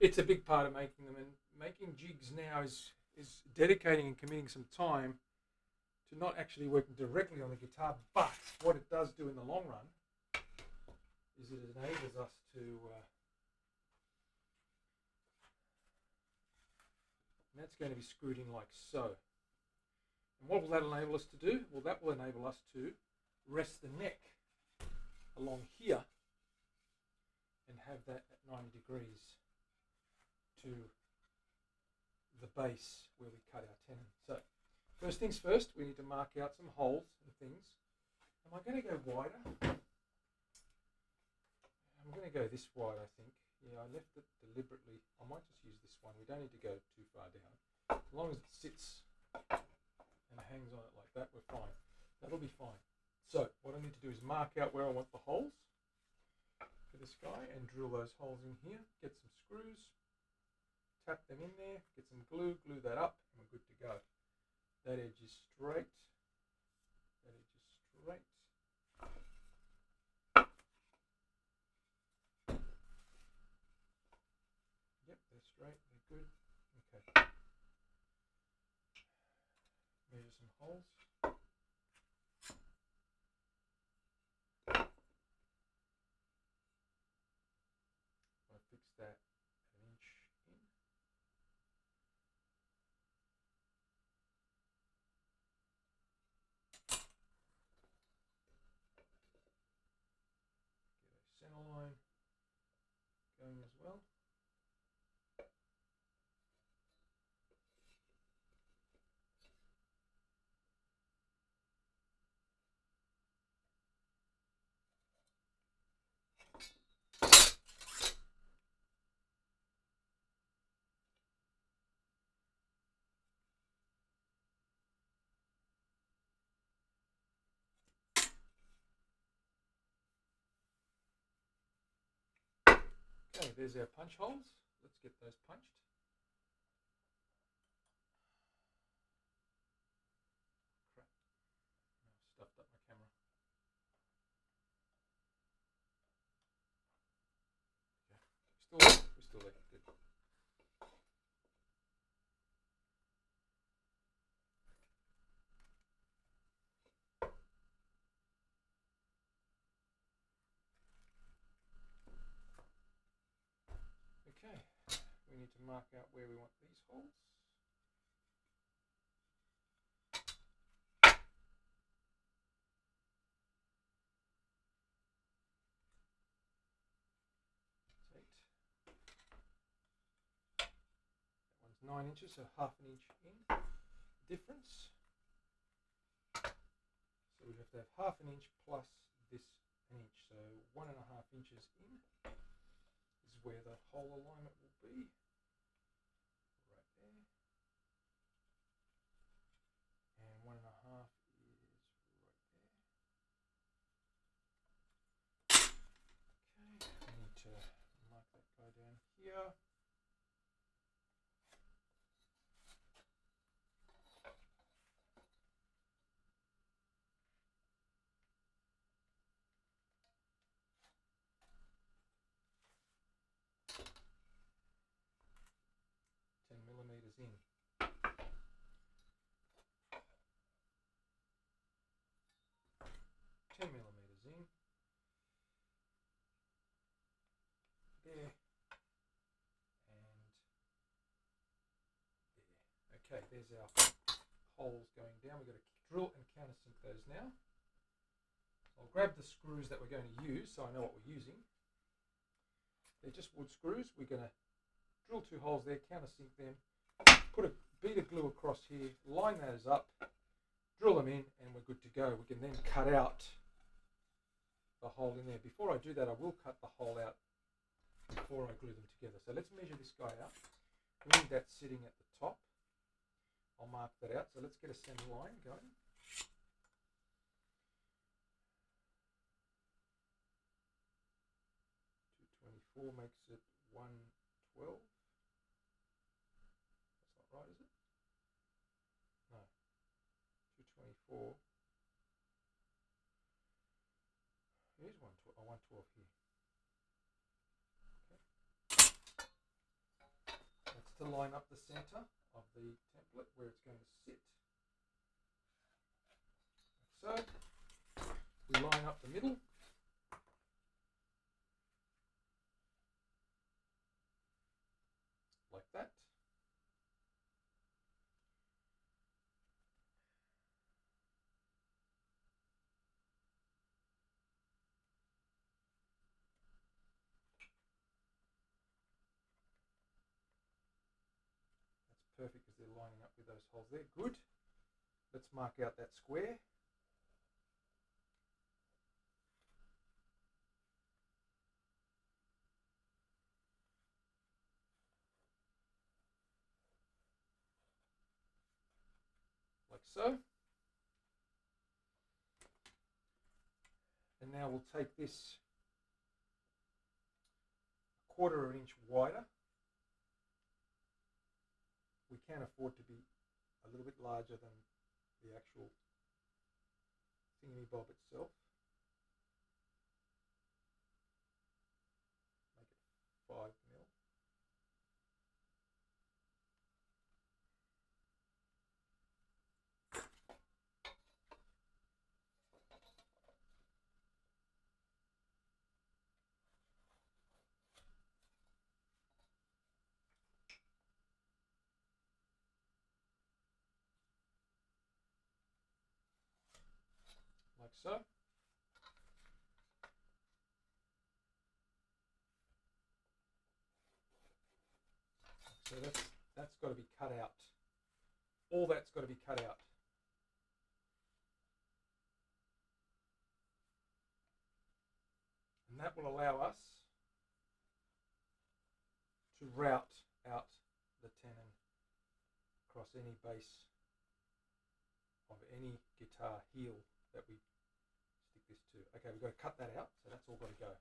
It's a big part of making them, and making jigs now is dedicating and committing some time to not actually working directly on the guitar, but what it does do in the long run is it enables us to and that's going to be screwed in like so. And what will that enable us to do? Well, that will enable us to rest the neck along here and have that at 90 degrees to the base where we cut our tenon. So first things first, we need to mark out some holes and things. Am I going to go wider? I'm going to go this wide, I think. Yeah, I left it deliberately. I might just use this one. We don't need to go too far down. As long as it sits and hangs on it like that, we're fine. That'll be fine. So what I need to do is mark out where I want the holes for this guy and drill those holes in here. Get some screws, tap them in there, get some glue, glue that up, and we're good to go. That edge is straight. That edge is straight. Yep, they're straight, they're good. Okay. Measure some holes. I'll fix that at 1 inch in. Get a center line going as well. Okay, there's our punch holes. Let's get those punched. Crap. I've stuffed up my camera. Okay. We're still there. Good. Okay, we need to mark out where we want these holes. That one's 9 inches, so half an inch in difference. So we have to have half an inch plus this an inch, so 1.5 inches in is where the hole alignment will be. Right there. And 1.5 is right there. Okay, I need to mark that guy down here. Millimeters in. 10 millimeters in. There. And there. Okay, there's our holes going down. We've got to drill and countersink those now. I'll grab the screws that we're going to use so I know what we're using. They're just wood screws. We're going to drill 2 holes there, countersink them, put a bead of glue across here, line those up, drill them in, and we're good to go. We can then cut out the hole in there. Before I do that, I will cut the hole out before I glue them together. So let's measure this guy out. We need that sitting at the top. I'll mark that out. So let's get a center line going. .224 makes it 112. That's not right, is it? No. 224. Here's 112 here. Okay. That's to line up the center of the template where it's going to sit. Like so. We line up the middle. Like that. That's perfect because they're lining up with those holes there. Good. Let's mark out that square. so. And now we'll take this a quarter of an inch wider. We can afford to be a little bit larger than the actual thingy bob itself. Make it 5 mil. Like so. So that's got to be cut out. All that's got to be cut out. And that will allow us to route out the tenon across any base of any guitar heel that we stick this to. Okay, we've got to cut that out, so that's all got to go.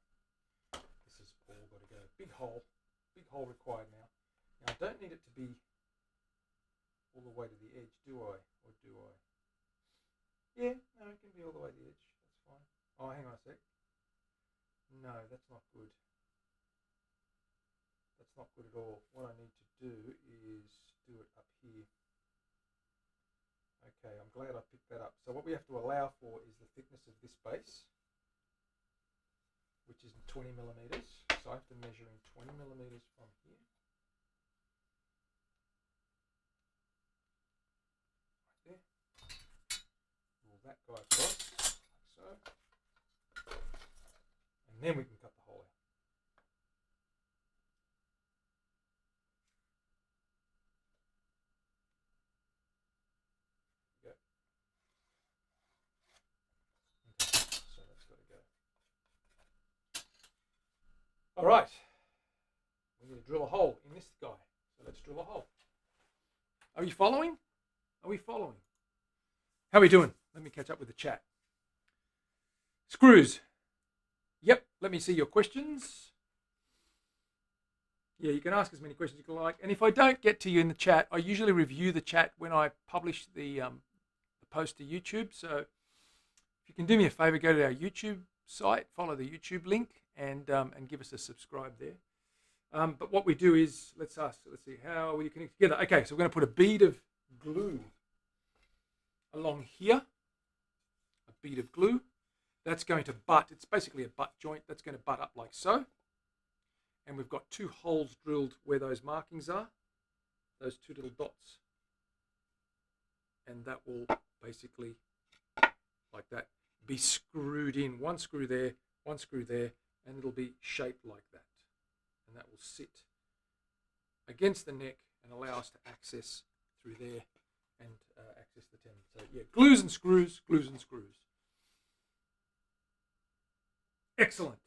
This is all got to go. Big hole required now. Now I don't need it to be all the way to the edge, do I? Or do I? Yeah, no, it can be all the way to the edge. That's fine. Oh, hang on a sec. No, that's not good. That's not good at all. What I need to do is do it up here. Okay, I'm glad I picked that up. So what we have to allow for is the thickness of this base, which is 20 millimeters. So I have to measure in 20 millimeters from here. Right there. Roll that guy across, like so. And then we can cut the hole out. There we go. Okay, so that's got to go. All right. We need to drill a hole in this guy. So let's drill a hole. Are you following? Are we following? How are we doing? Let me catch up with the chat. Screws. Yep, let me see your questions. Yeah, you can ask as many questions as you like. And if I don't get to you in the chat, I usually review the chat when I publish the post to YouTube. So if you can do me a favor, go to our YouTube site, follow the YouTube link, and give us a subscribe there. But what we do is, let's see, how are we connect together? Okay, so we're going to put a bead of glue along here. A bead of glue. That's going to butt. It's basically a butt joint. That's going to butt up like so. And we've got 2 holes drilled where those markings are. Those 2 little dots. And that will basically, like that, be screwed in. 1 screw there, 1 screw there, and it'll be shaped like that. And that will sit against the neck and allow us to access through there and access the tenon. So yeah, glues and screws, glues and screws. Excellent.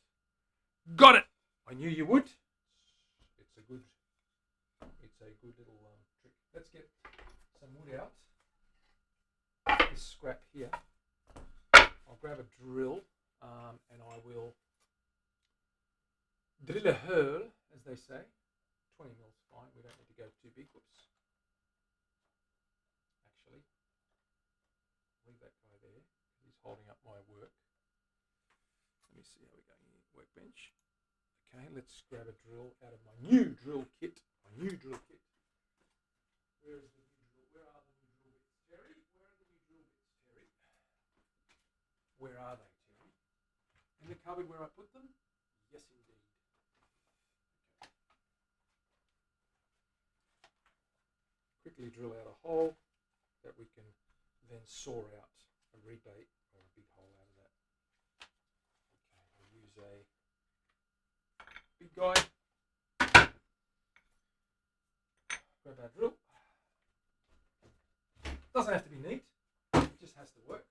Got it. I knew you would. It's a good little trick. Let's get some wood out. This scrap here. I'll grab a drill and I will drill a hole, as they say. 20 mils fine. We don't need to go too big. Whoops. Actually, leave that guy there. He's holding up my work. Let me see how we're going here. Workbench. Okay, let's grab a drill out of my new drill kit. Where is the new drill? Where are the new drill bits, Terry? Where are the new drill bits, Terry? Where are they, Terry? In the cupboard where I put them? Yes, indeed. Okay. Quickly drill out a hole that we can then saw out a rebate or a big hole out of that. Okay, I'll use a big guy. Grab our drill. Doesn't have to be neat, it just has to work.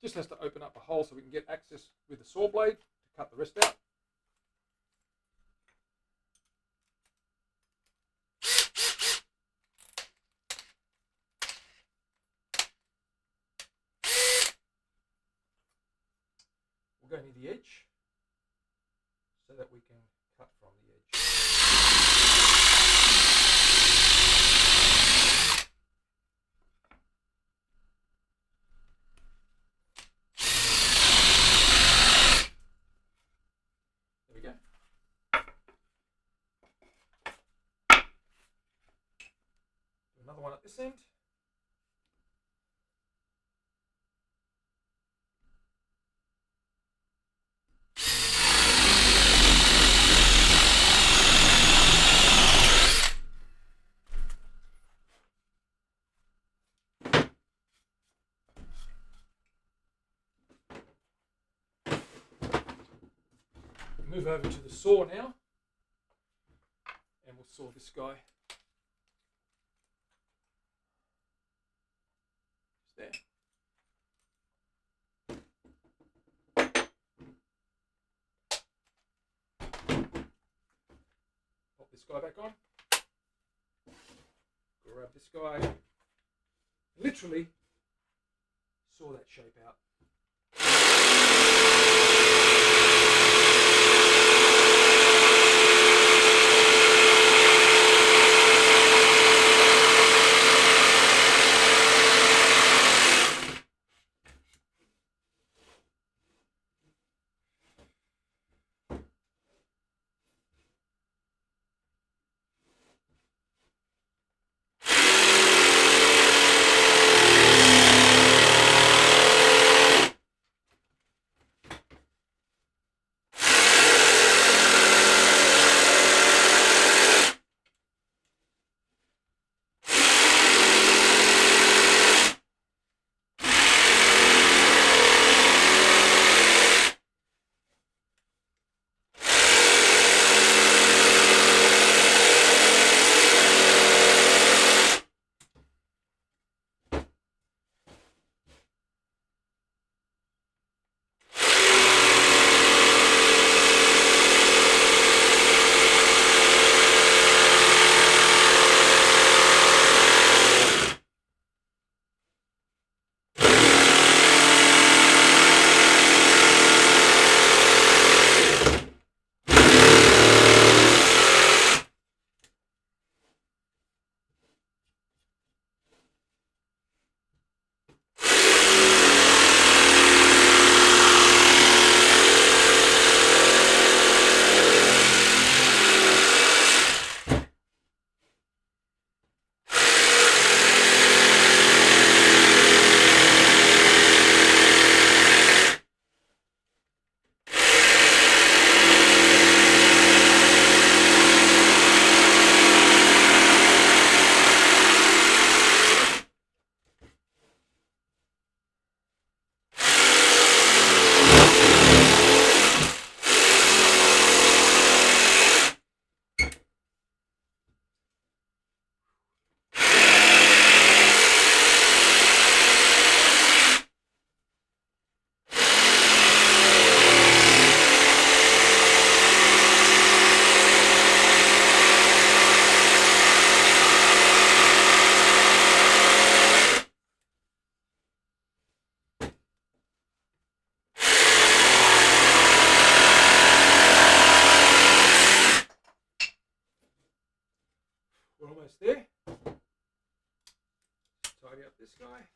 Just has to open up a hole so we can get access with the saw blade to cut the rest out. We'll go near the edge so that we can cut from the edge. There we go. Do another one at this end. Move over to the saw now, and we'll saw this guy. Just there. Pop this guy back on. Grab this guy. Literally saw that shape out. We're almost there. Tidy up this guy.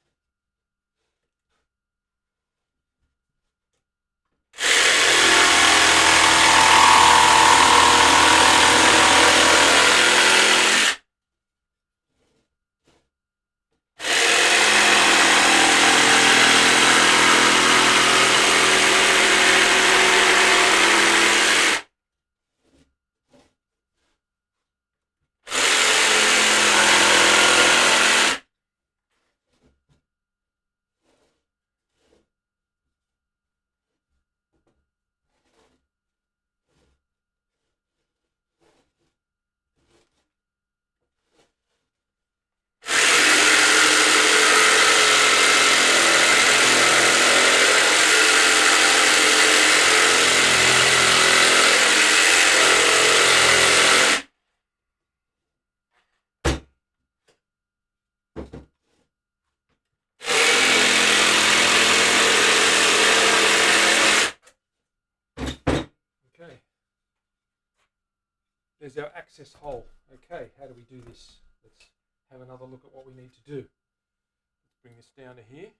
There's our access hole. Okay, how do we do this? Let's have another look at what we need to do. Let's bring this down to here.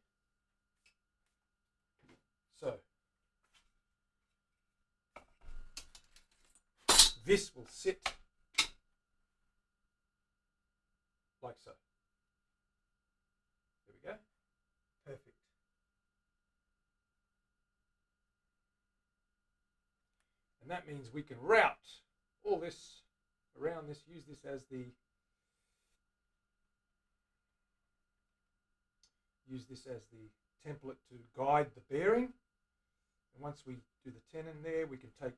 So, this will sit like so. There we go. Perfect. And that means we can route all this around this, use this as the template to guide the bearing. And once we do the tenon there, we can take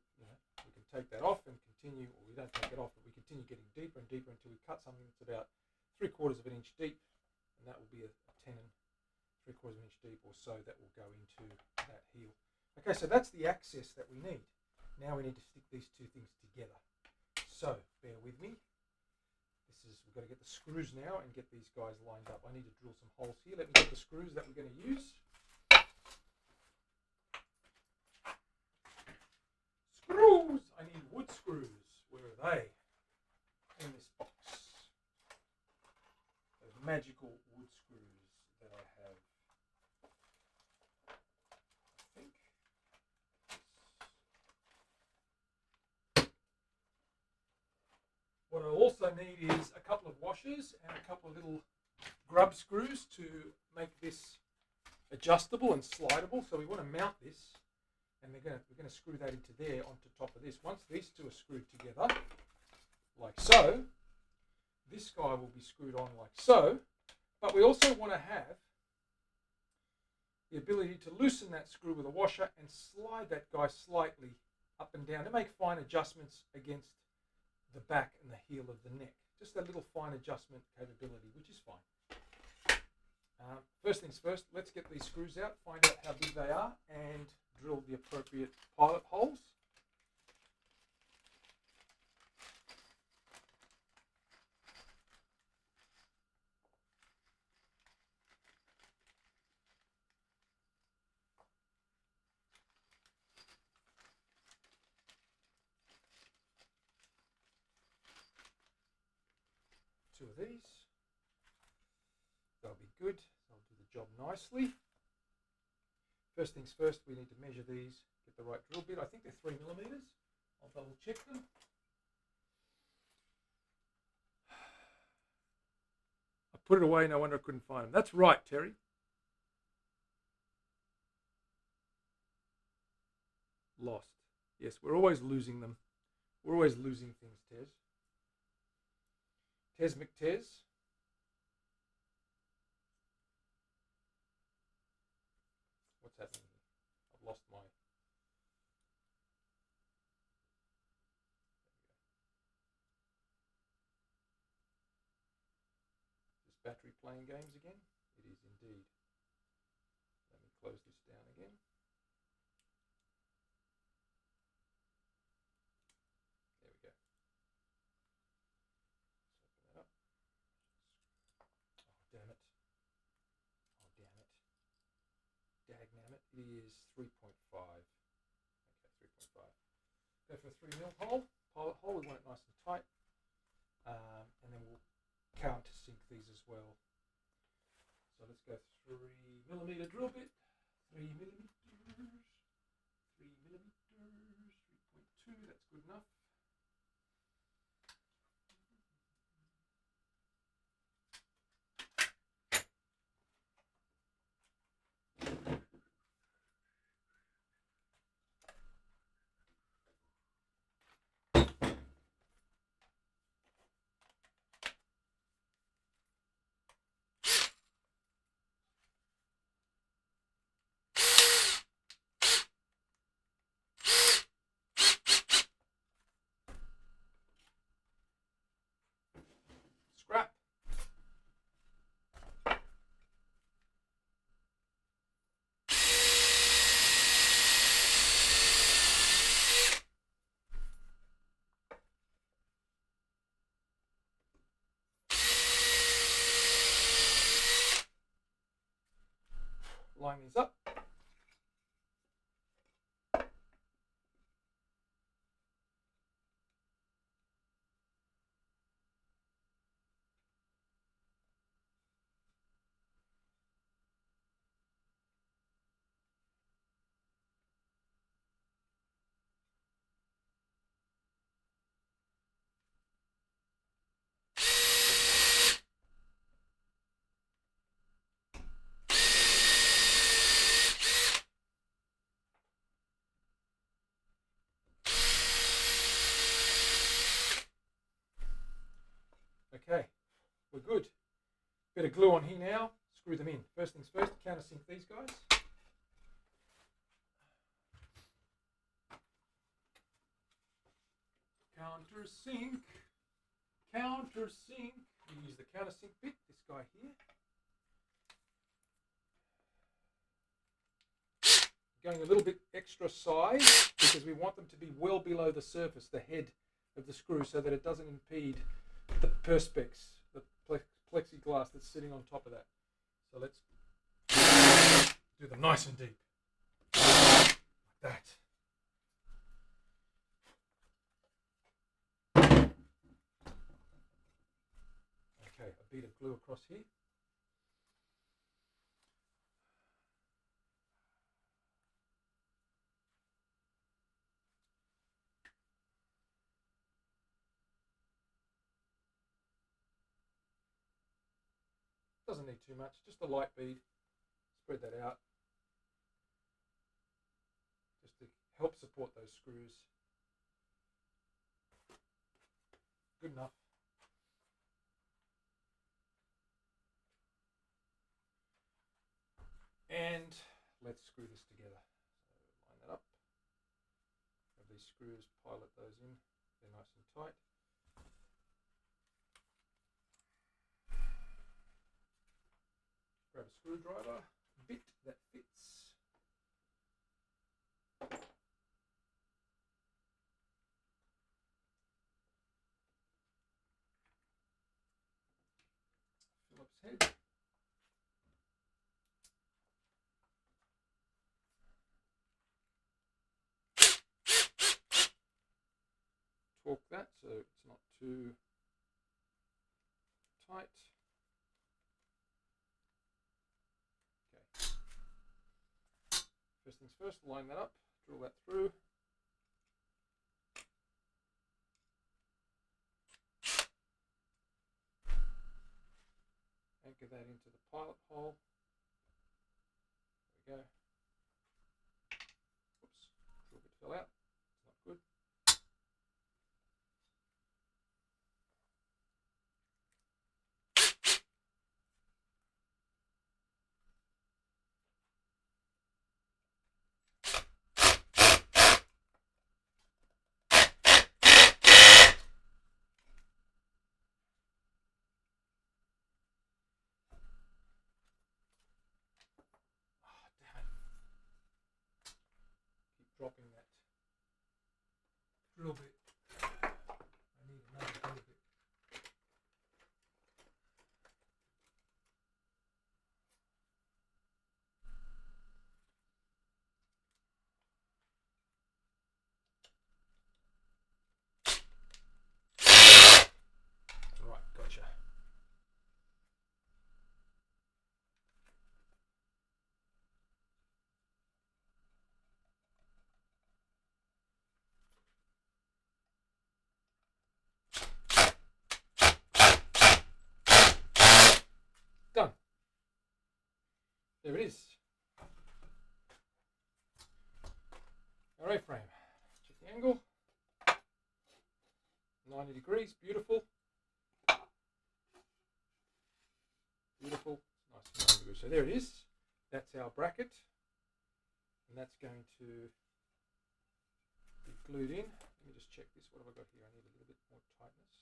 that off and continue, or we don't take it off, but we continue getting deeper and deeper until we cut something that's about 3/4 of an inch deep, and that will be a tenon 3/4 of an inch deep or so that will go into that heel. Okay, so that's the access that we need. Now we need to stick these two things together. So bear with me. We've got to get the screws now and get these guys lined up. I need to drill some holes here. Let me get the screws that we're going to use. Screws! I need wood screws. Where are they? In this box. Those magical wood screws that I have. I think. What I also need is a couple of washers and a couple of little grub screws to make this adjustable and slidable. So we want to mount this, and we're going to screw that into there onto top of this. Once these two are screwed together, like so, this guy will be screwed on like so. But we also want to have the ability to loosen that screw with a washer and slide that guy slightly up and down to make fine adjustments against the back and the heel of the neck. Just a little fine adjustment capability, which is fine. First things first, let's get these screws out, find out how big they are, and drill the appropriate pilot holes. Two of these. They'll be good. They'll do the job nicely. First things first, we need to measure these, get the right drill bit. I think they're 3mm. I'll double check them. I put it away, no wonder I couldn't find them. That's right, Terry. Lost. Yes, we're always losing them. We're always losing things, Tez. Tez McTez. What's happening here? I've lost my... Is this battery playing games again? It is indeed. Let me close this down again. There we go. Let's open that up. Oh, damn it. Oh, damn it. Dagnammit. It is 3.5. Okay, 3.5. Go for a 3mm hole. Pilot hole. We want it nice and tight. And then we'll countersink these as well. So let's go 3mm drill bit. 3mm. 3mm. 3.2. That's good enough. Scrap. Line these up. Bit of glue on here now. Screw them in. First things first, countersink these guys. Countersink. Countersink. We use the countersink bit, this guy here. Going a little bit extra size because we want them to be well below the surface, the head of the screw, so that it doesn't impede the perspex, the plexiglass that's sitting on top of that. So let's do them nice and deep. Like that. Okay, a bead of glue across here. Doesn't need too much, just a light bead. Spread that out. Just to help support those screws. Good enough. And let's screw this together. So line that up. Have these screws, pilot those in. They're nice and tight. Grab a screwdriver, bit that fits. Phillips head. Torque that so it's not too tight. Okay. First things first, line that up, drill that through. Anchor that into the pilot hole. There we go. Oops, drill bit fell out. It's not good. Dropping that drill bit. I need another drill bit. Right, gotcha. Done. There it is. Our A-frame. Check the angle. 90 degrees. Beautiful. Beautiful. Nice and 90 degrees. So there it is. That's our bracket. And that's going to be glued in. Let me just check this. What have I got here? I need a little bit more tightness.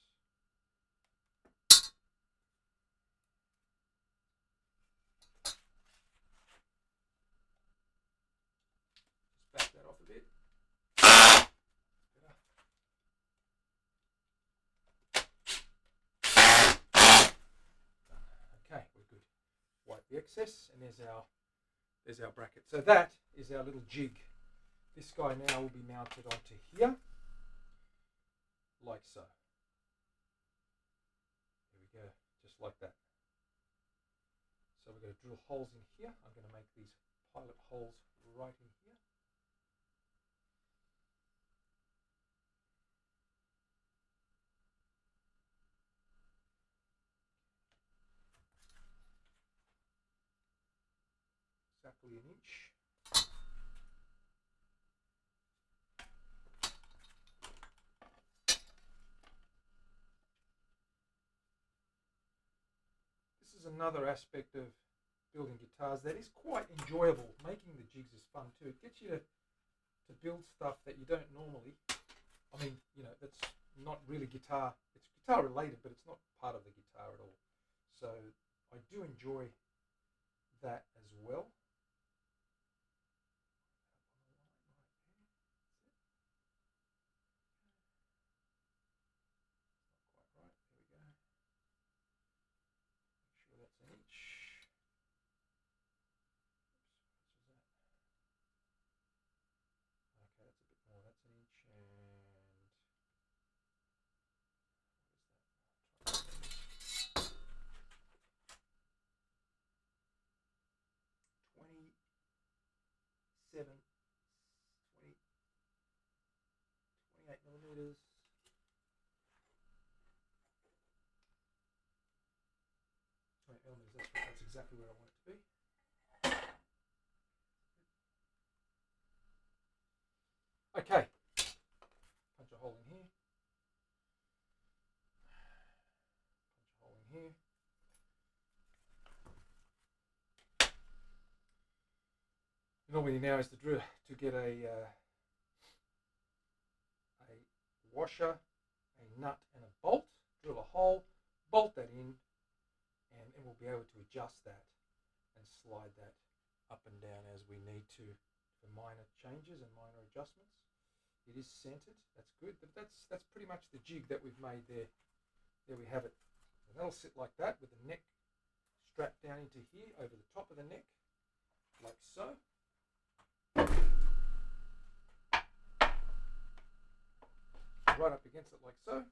Just back that off a bit. Okay, we're good. Wipe the excess, and there's our bracket. So that is our little jig. This guy now will be mounted onto here, like so. There we go, just like that. So we're going to drill holes in here. I'm going to make these pilot holes right in here. Exactly an inch. This is another aspect of building guitars that is quite enjoyable. Making the jigs is fun too. It gets you to build stuff that you don't normally. I mean, you know, that's not really guitar. It's guitar related, but it's not part of the guitar at all. So I do enjoy that as well. Not quite right. There we go. Make sure that's an inch. Okay, that's a bit more. That's an inch and what is that? 28 millimeters. 28 millimeters. That's exactly where I want it to be. Okay. Punch a hole in here. Punch a hole in here. Normally now is to drill to get a washer, a nut and a bolt, drill a hole, bolt that in, and we'll be able to adjust that and slide that up and down as we need to for minor changes and minor adjustments. It is centered, that's good, but that's pretty much the jig that we've made there. There we have it. And that'll sit like that with the neck strapped down into here over the top of the neck, like so. Right up against it like so,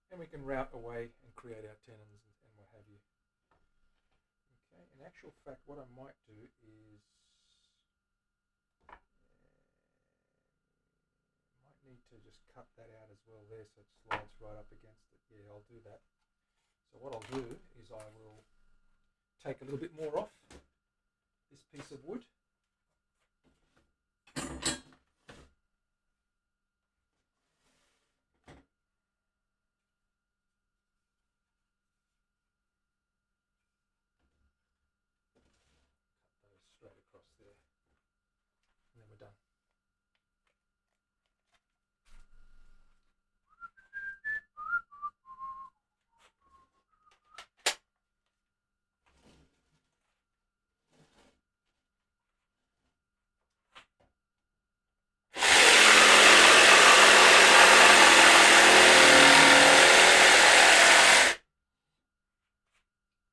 and we can route away and create our tenons and what have you. Okay, in actual fact what I might do is might need to just cut that out as well there so it slides right up against it. Yeah, I'll do that. So what I'll do is I will take a little bit more off this piece of wood. Straight across there, and then we're done.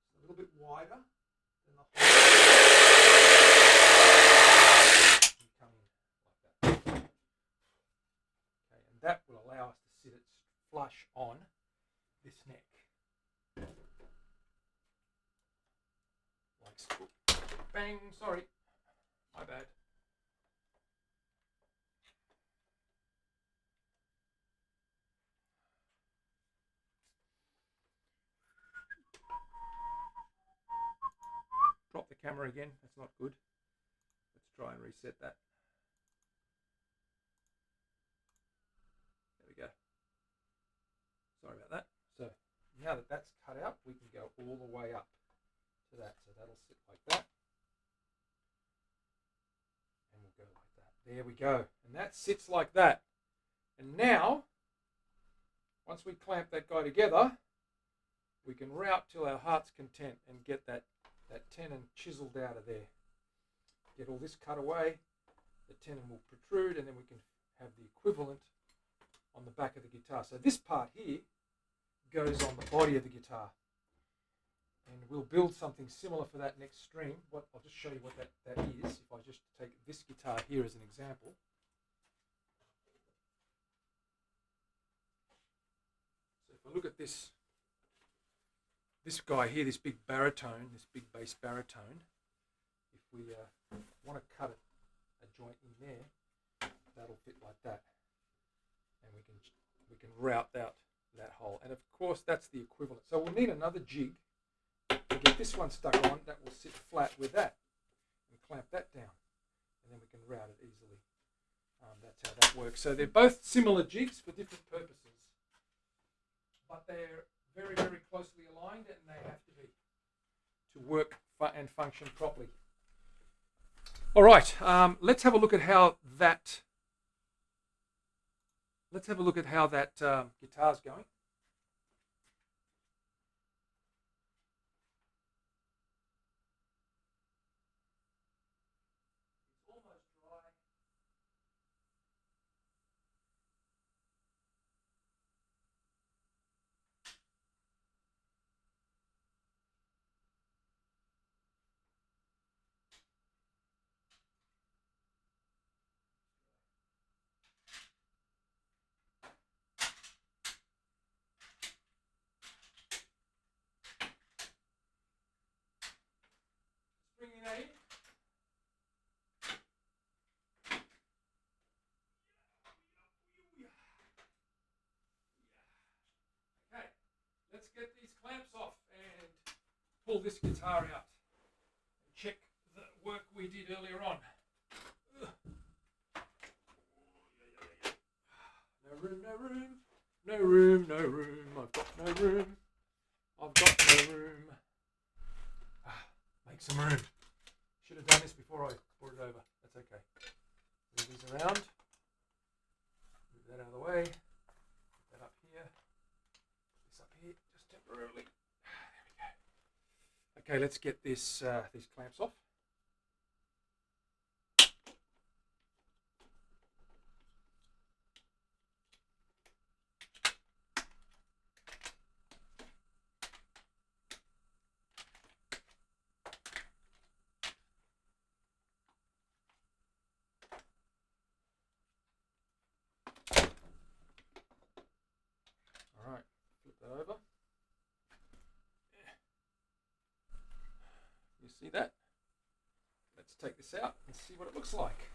It's a little bit wider than the hole. That will allow us to sit it flush on this neck. Like so. Bang, sorry, my bad. Drop the camera again, that's not good. Let's try and reset that. There we go. Sorry about that. So now that that's cut out, we can go all the way up to that. So that'll sit like that. And we'll go like that. There we go. And that sits like that. And now, once we clamp that guy together, we can route till our heart's content and get that tenon chiseled out of there. Get all this cut away, the tenon will protrude, and then we can have the equivalent on the back of the guitar. So this part here goes on the body of the guitar. And we'll build something similar for that next stream. I'll just show you what that is. If I just take this guitar here as an example. So if I look at this guy here, this big baritone, this big bass baritone, if we want to cut a joint in there, that'll fit like that. And we can route out that hole. And of course, that's the equivalent. So we'll need another jig to get this one stuck on that will sit flat with that and clamp that down. And then we can route it easily. That's how that works. So they're both similar jigs for different purposes. But they're very, very closely aligned, and they have to be to work and function properly. All right, let's have a look at how that. Let's have a look at how that guitar's going. It's almost dry. Bringing that in. Okay, let's get these clamps off and pull this guitar out and check the work we did earlier on. No room, no room, no room, no room. I've got no room. I've got no room. Make some room. Should have done this before I brought it over. That's okay. Move these around. Move that out of the way. Put that up here. This up here, just temporarily. There we go. Okay, let's get this these clamps off. Alright, flip that over. You see that? Let's take this out and see what it looks like.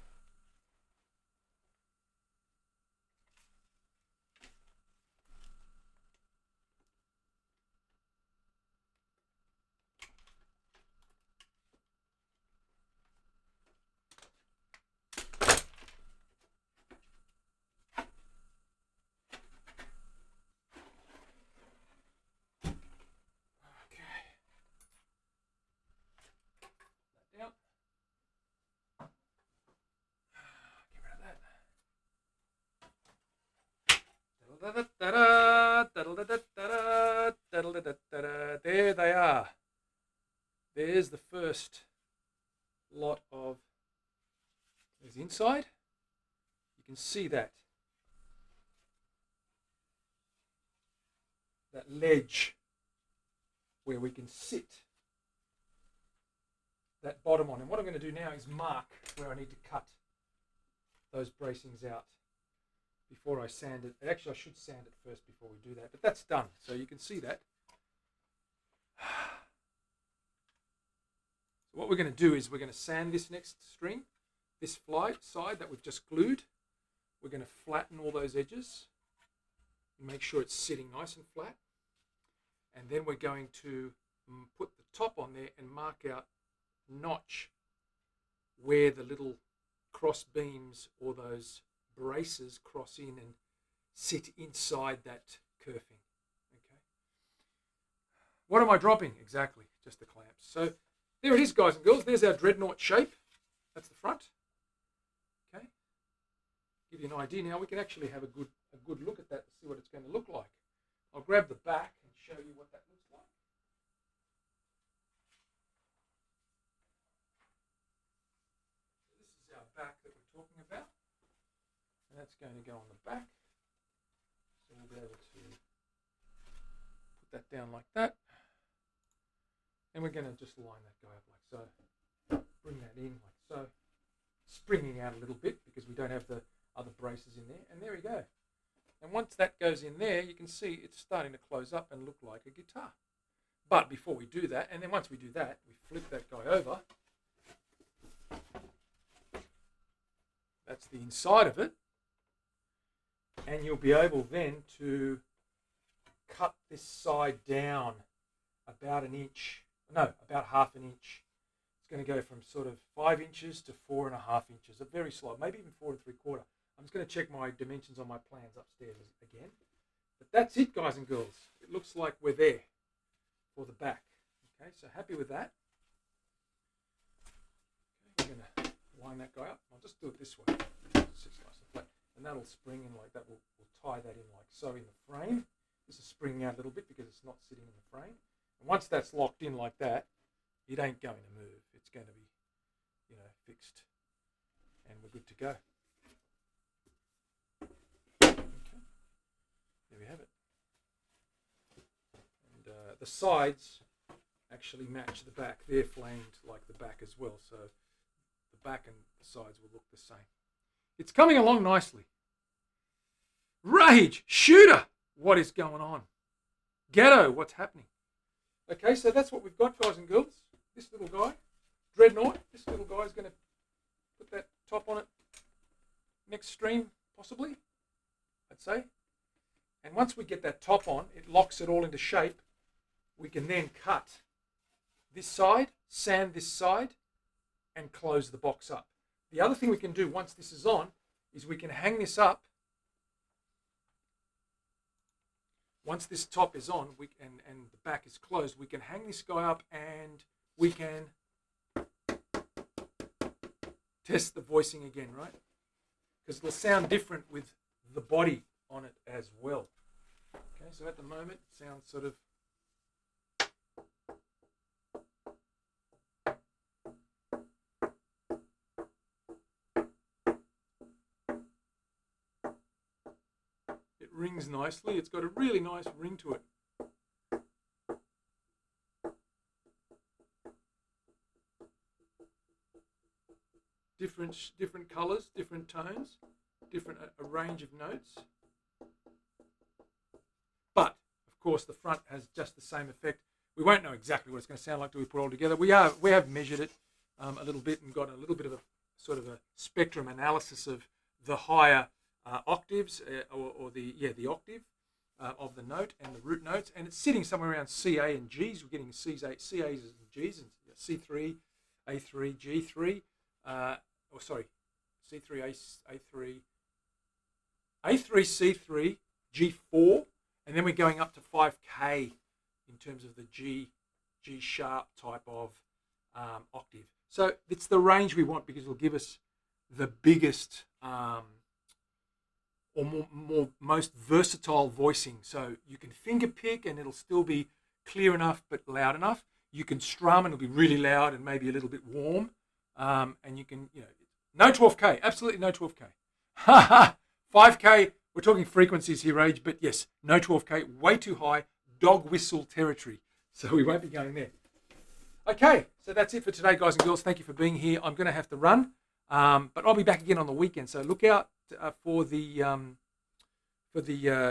There they are. There's the first lot of. There's the inside. You can see that. That ledge where we can sit that bottom on. And what I'm going to do now is mark where I need to cut those bracings out before I sand it. Actually, I should sand it first before we do that, but that's done. So you can see that. So what we're going to do is we're going to sand this next string, this side that we've just glued. We're going to flatten all those edges and make sure it's sitting nice and flat. And then we're going to put the top on there and mark out notch where the little cross beams or those braces cross in and sit inside that kerfing. Okay. What am I dropping? Exactly, just the clamps. So there it is, guys and girls. There's our dreadnought shape. That's the front. Okay. Give you an idea now. We can actually have a good look at that to see what it's going to look like. I'll grab the back and show you what that looks like. So this is our back that we're talking about. And that's going to go on the back. So we'll be able to put that down like that. And we're going to just line that guy up like so. Bring that in like so. Springing out a little bit because we don't have the other braces in there. And there we go. And once that goes in there, you can see it's starting to close up and look like a guitar. But before we do that, and then once we do that, we flip that guy over. That's the inside of it. And you'll be able then to cut this side down about an inch. No, about half an inch. It's going to go from sort of 5 inches to 4.5 inches. A very slow, maybe even 4 3/4. I'm just going to check my dimensions on my plans upstairs again. But that's it, guys and girls. It looks like we're there for the back. Okay, so happy with that. Okay, we're going to line that guy up. I'll just do it this way. It sits nice and flat. And that'll spring in like that. We'll tie that in like so in the frame. This is springing out a little bit because it's not sitting in the frame. And once that's locked in like that, it ain't going to move. It's going to be, fixed. And we're good to go. Okay. There we have it. And the sides actually match the back. They're flamed like the back as well. So the back and the sides will look the same. It's coming along nicely. Rage, Shooter, what is going on? Ghetto, what's happening? Okay, so that's what we've got, guys and girls. This little guy, Dreadnought, this little guy is going to put that top on it next stream, possibly, I'd say. And once we get that top on, it locks it all into shape. We can then cut this side, sand this side, and close the box up. The other thing we can do once this is on is we can hang this up. Once this top is on and the back is closed, we can hang this guy up and we can test the voicing again, right? Because it'll sound different with the body on it as well. Okay, so at the moment it sounds sort of rings nicely. It's got a really nice ring to it. Different colors, different tones, a range of notes. But of course, the front has just the same effect. We won't know exactly what it's going to sound like till we put it all together. We have measured it a little bit and got a little bit of a sort of a spectrum analysis of the higher octaves or the octave of the note and the root notes, and it's sitting somewhere around C, A, and G's. We're getting C's, A's, and G's, and C3, A3, G3. C3, A3, C3, G4, and then we're going up to 5K in terms of the G sharp type of octave. So it's the range we want because it'll give us the biggest or most versatile voicing. So you can finger pick and it'll still be clear enough but loud enough. You can strum and it'll be really loud and maybe a little bit warm. And you can, no 12K, absolutely no 12K. 5K, we're talking frequencies here, Rage, but yes, no 12K, way too high, dog whistle territory. So we won't be going there. Okay, so that's it for today, guys and girls. Thank you for being here. I'm going to have to run, but I'll be back again on the weekend. So look out for the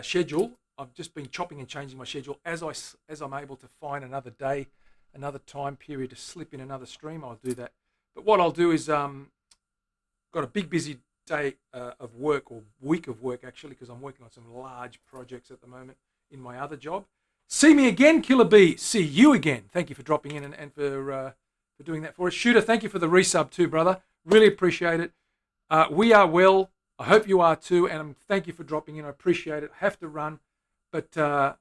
schedule. I've just been chopping and changing my schedule as I'm able to find another day, another time period to slip in another stream. I'll do that. But what I'll do is got a big busy day of work, or week of work actually, because I'm working on some large projects at the moment in my other job. See me again, Killer B. See you again. Thank you for dropping in and for doing that for us. Shooter, thank you for the resub too, brother. Really appreciate it. We are well. I hope you are too, and thank you for dropping in. I appreciate it. I have to run, but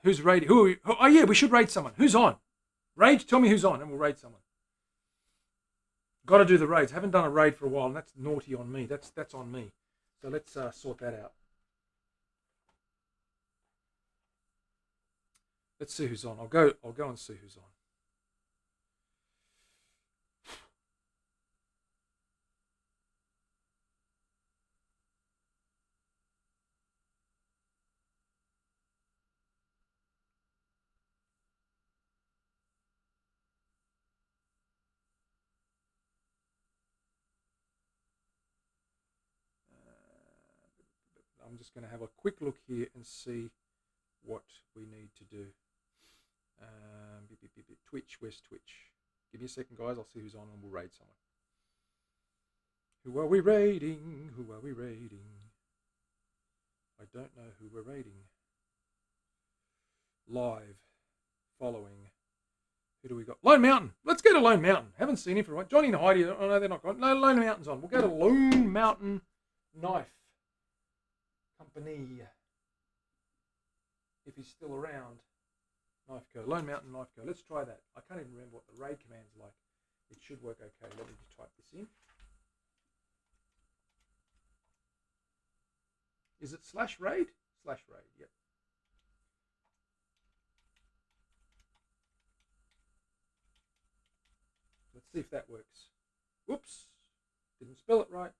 who's raiding? Oh yeah, we should raid someone. Who's on? Rage, tell me who's on, and we'll raid someone. Got to do the raids. Haven't done a raid for a while, and that's naughty on me. That's on me. So let's sort that out. Let's see who's on. I'll go and see who's on. I'm just going to have a quick look here and see what we need to do. Twitch, where's Twitch? Give me a second, guys. I'll see who's on and we'll raid someone. Who are we raiding? Who are we raiding? I don't know who we're raiding. Live. Following. Who do we got? Lone Mountain. Let's go to Lone Mountain. Haven't seen him for a while. Johnny and Heidi. Oh, no, they're not gone. No, Lone Mountain's on. We'll go to Lone Mountain Knife Company. if he's still around. Knife go, Lone Mountain knife go. Let's try that. I can't even remember what the raid command's like. It should work okay. Let me just type this in. Is it /raid? /raid, yep. Let's see if that works. Whoops, didn't spell it right.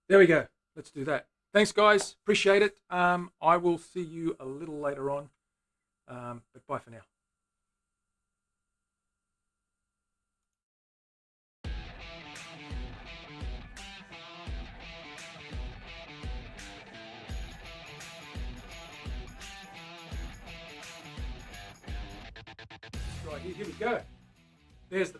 There we go. Let's do that. Thanks, guys. Appreciate it. I will see you a little later on. But bye for now. Right, here we go. There's the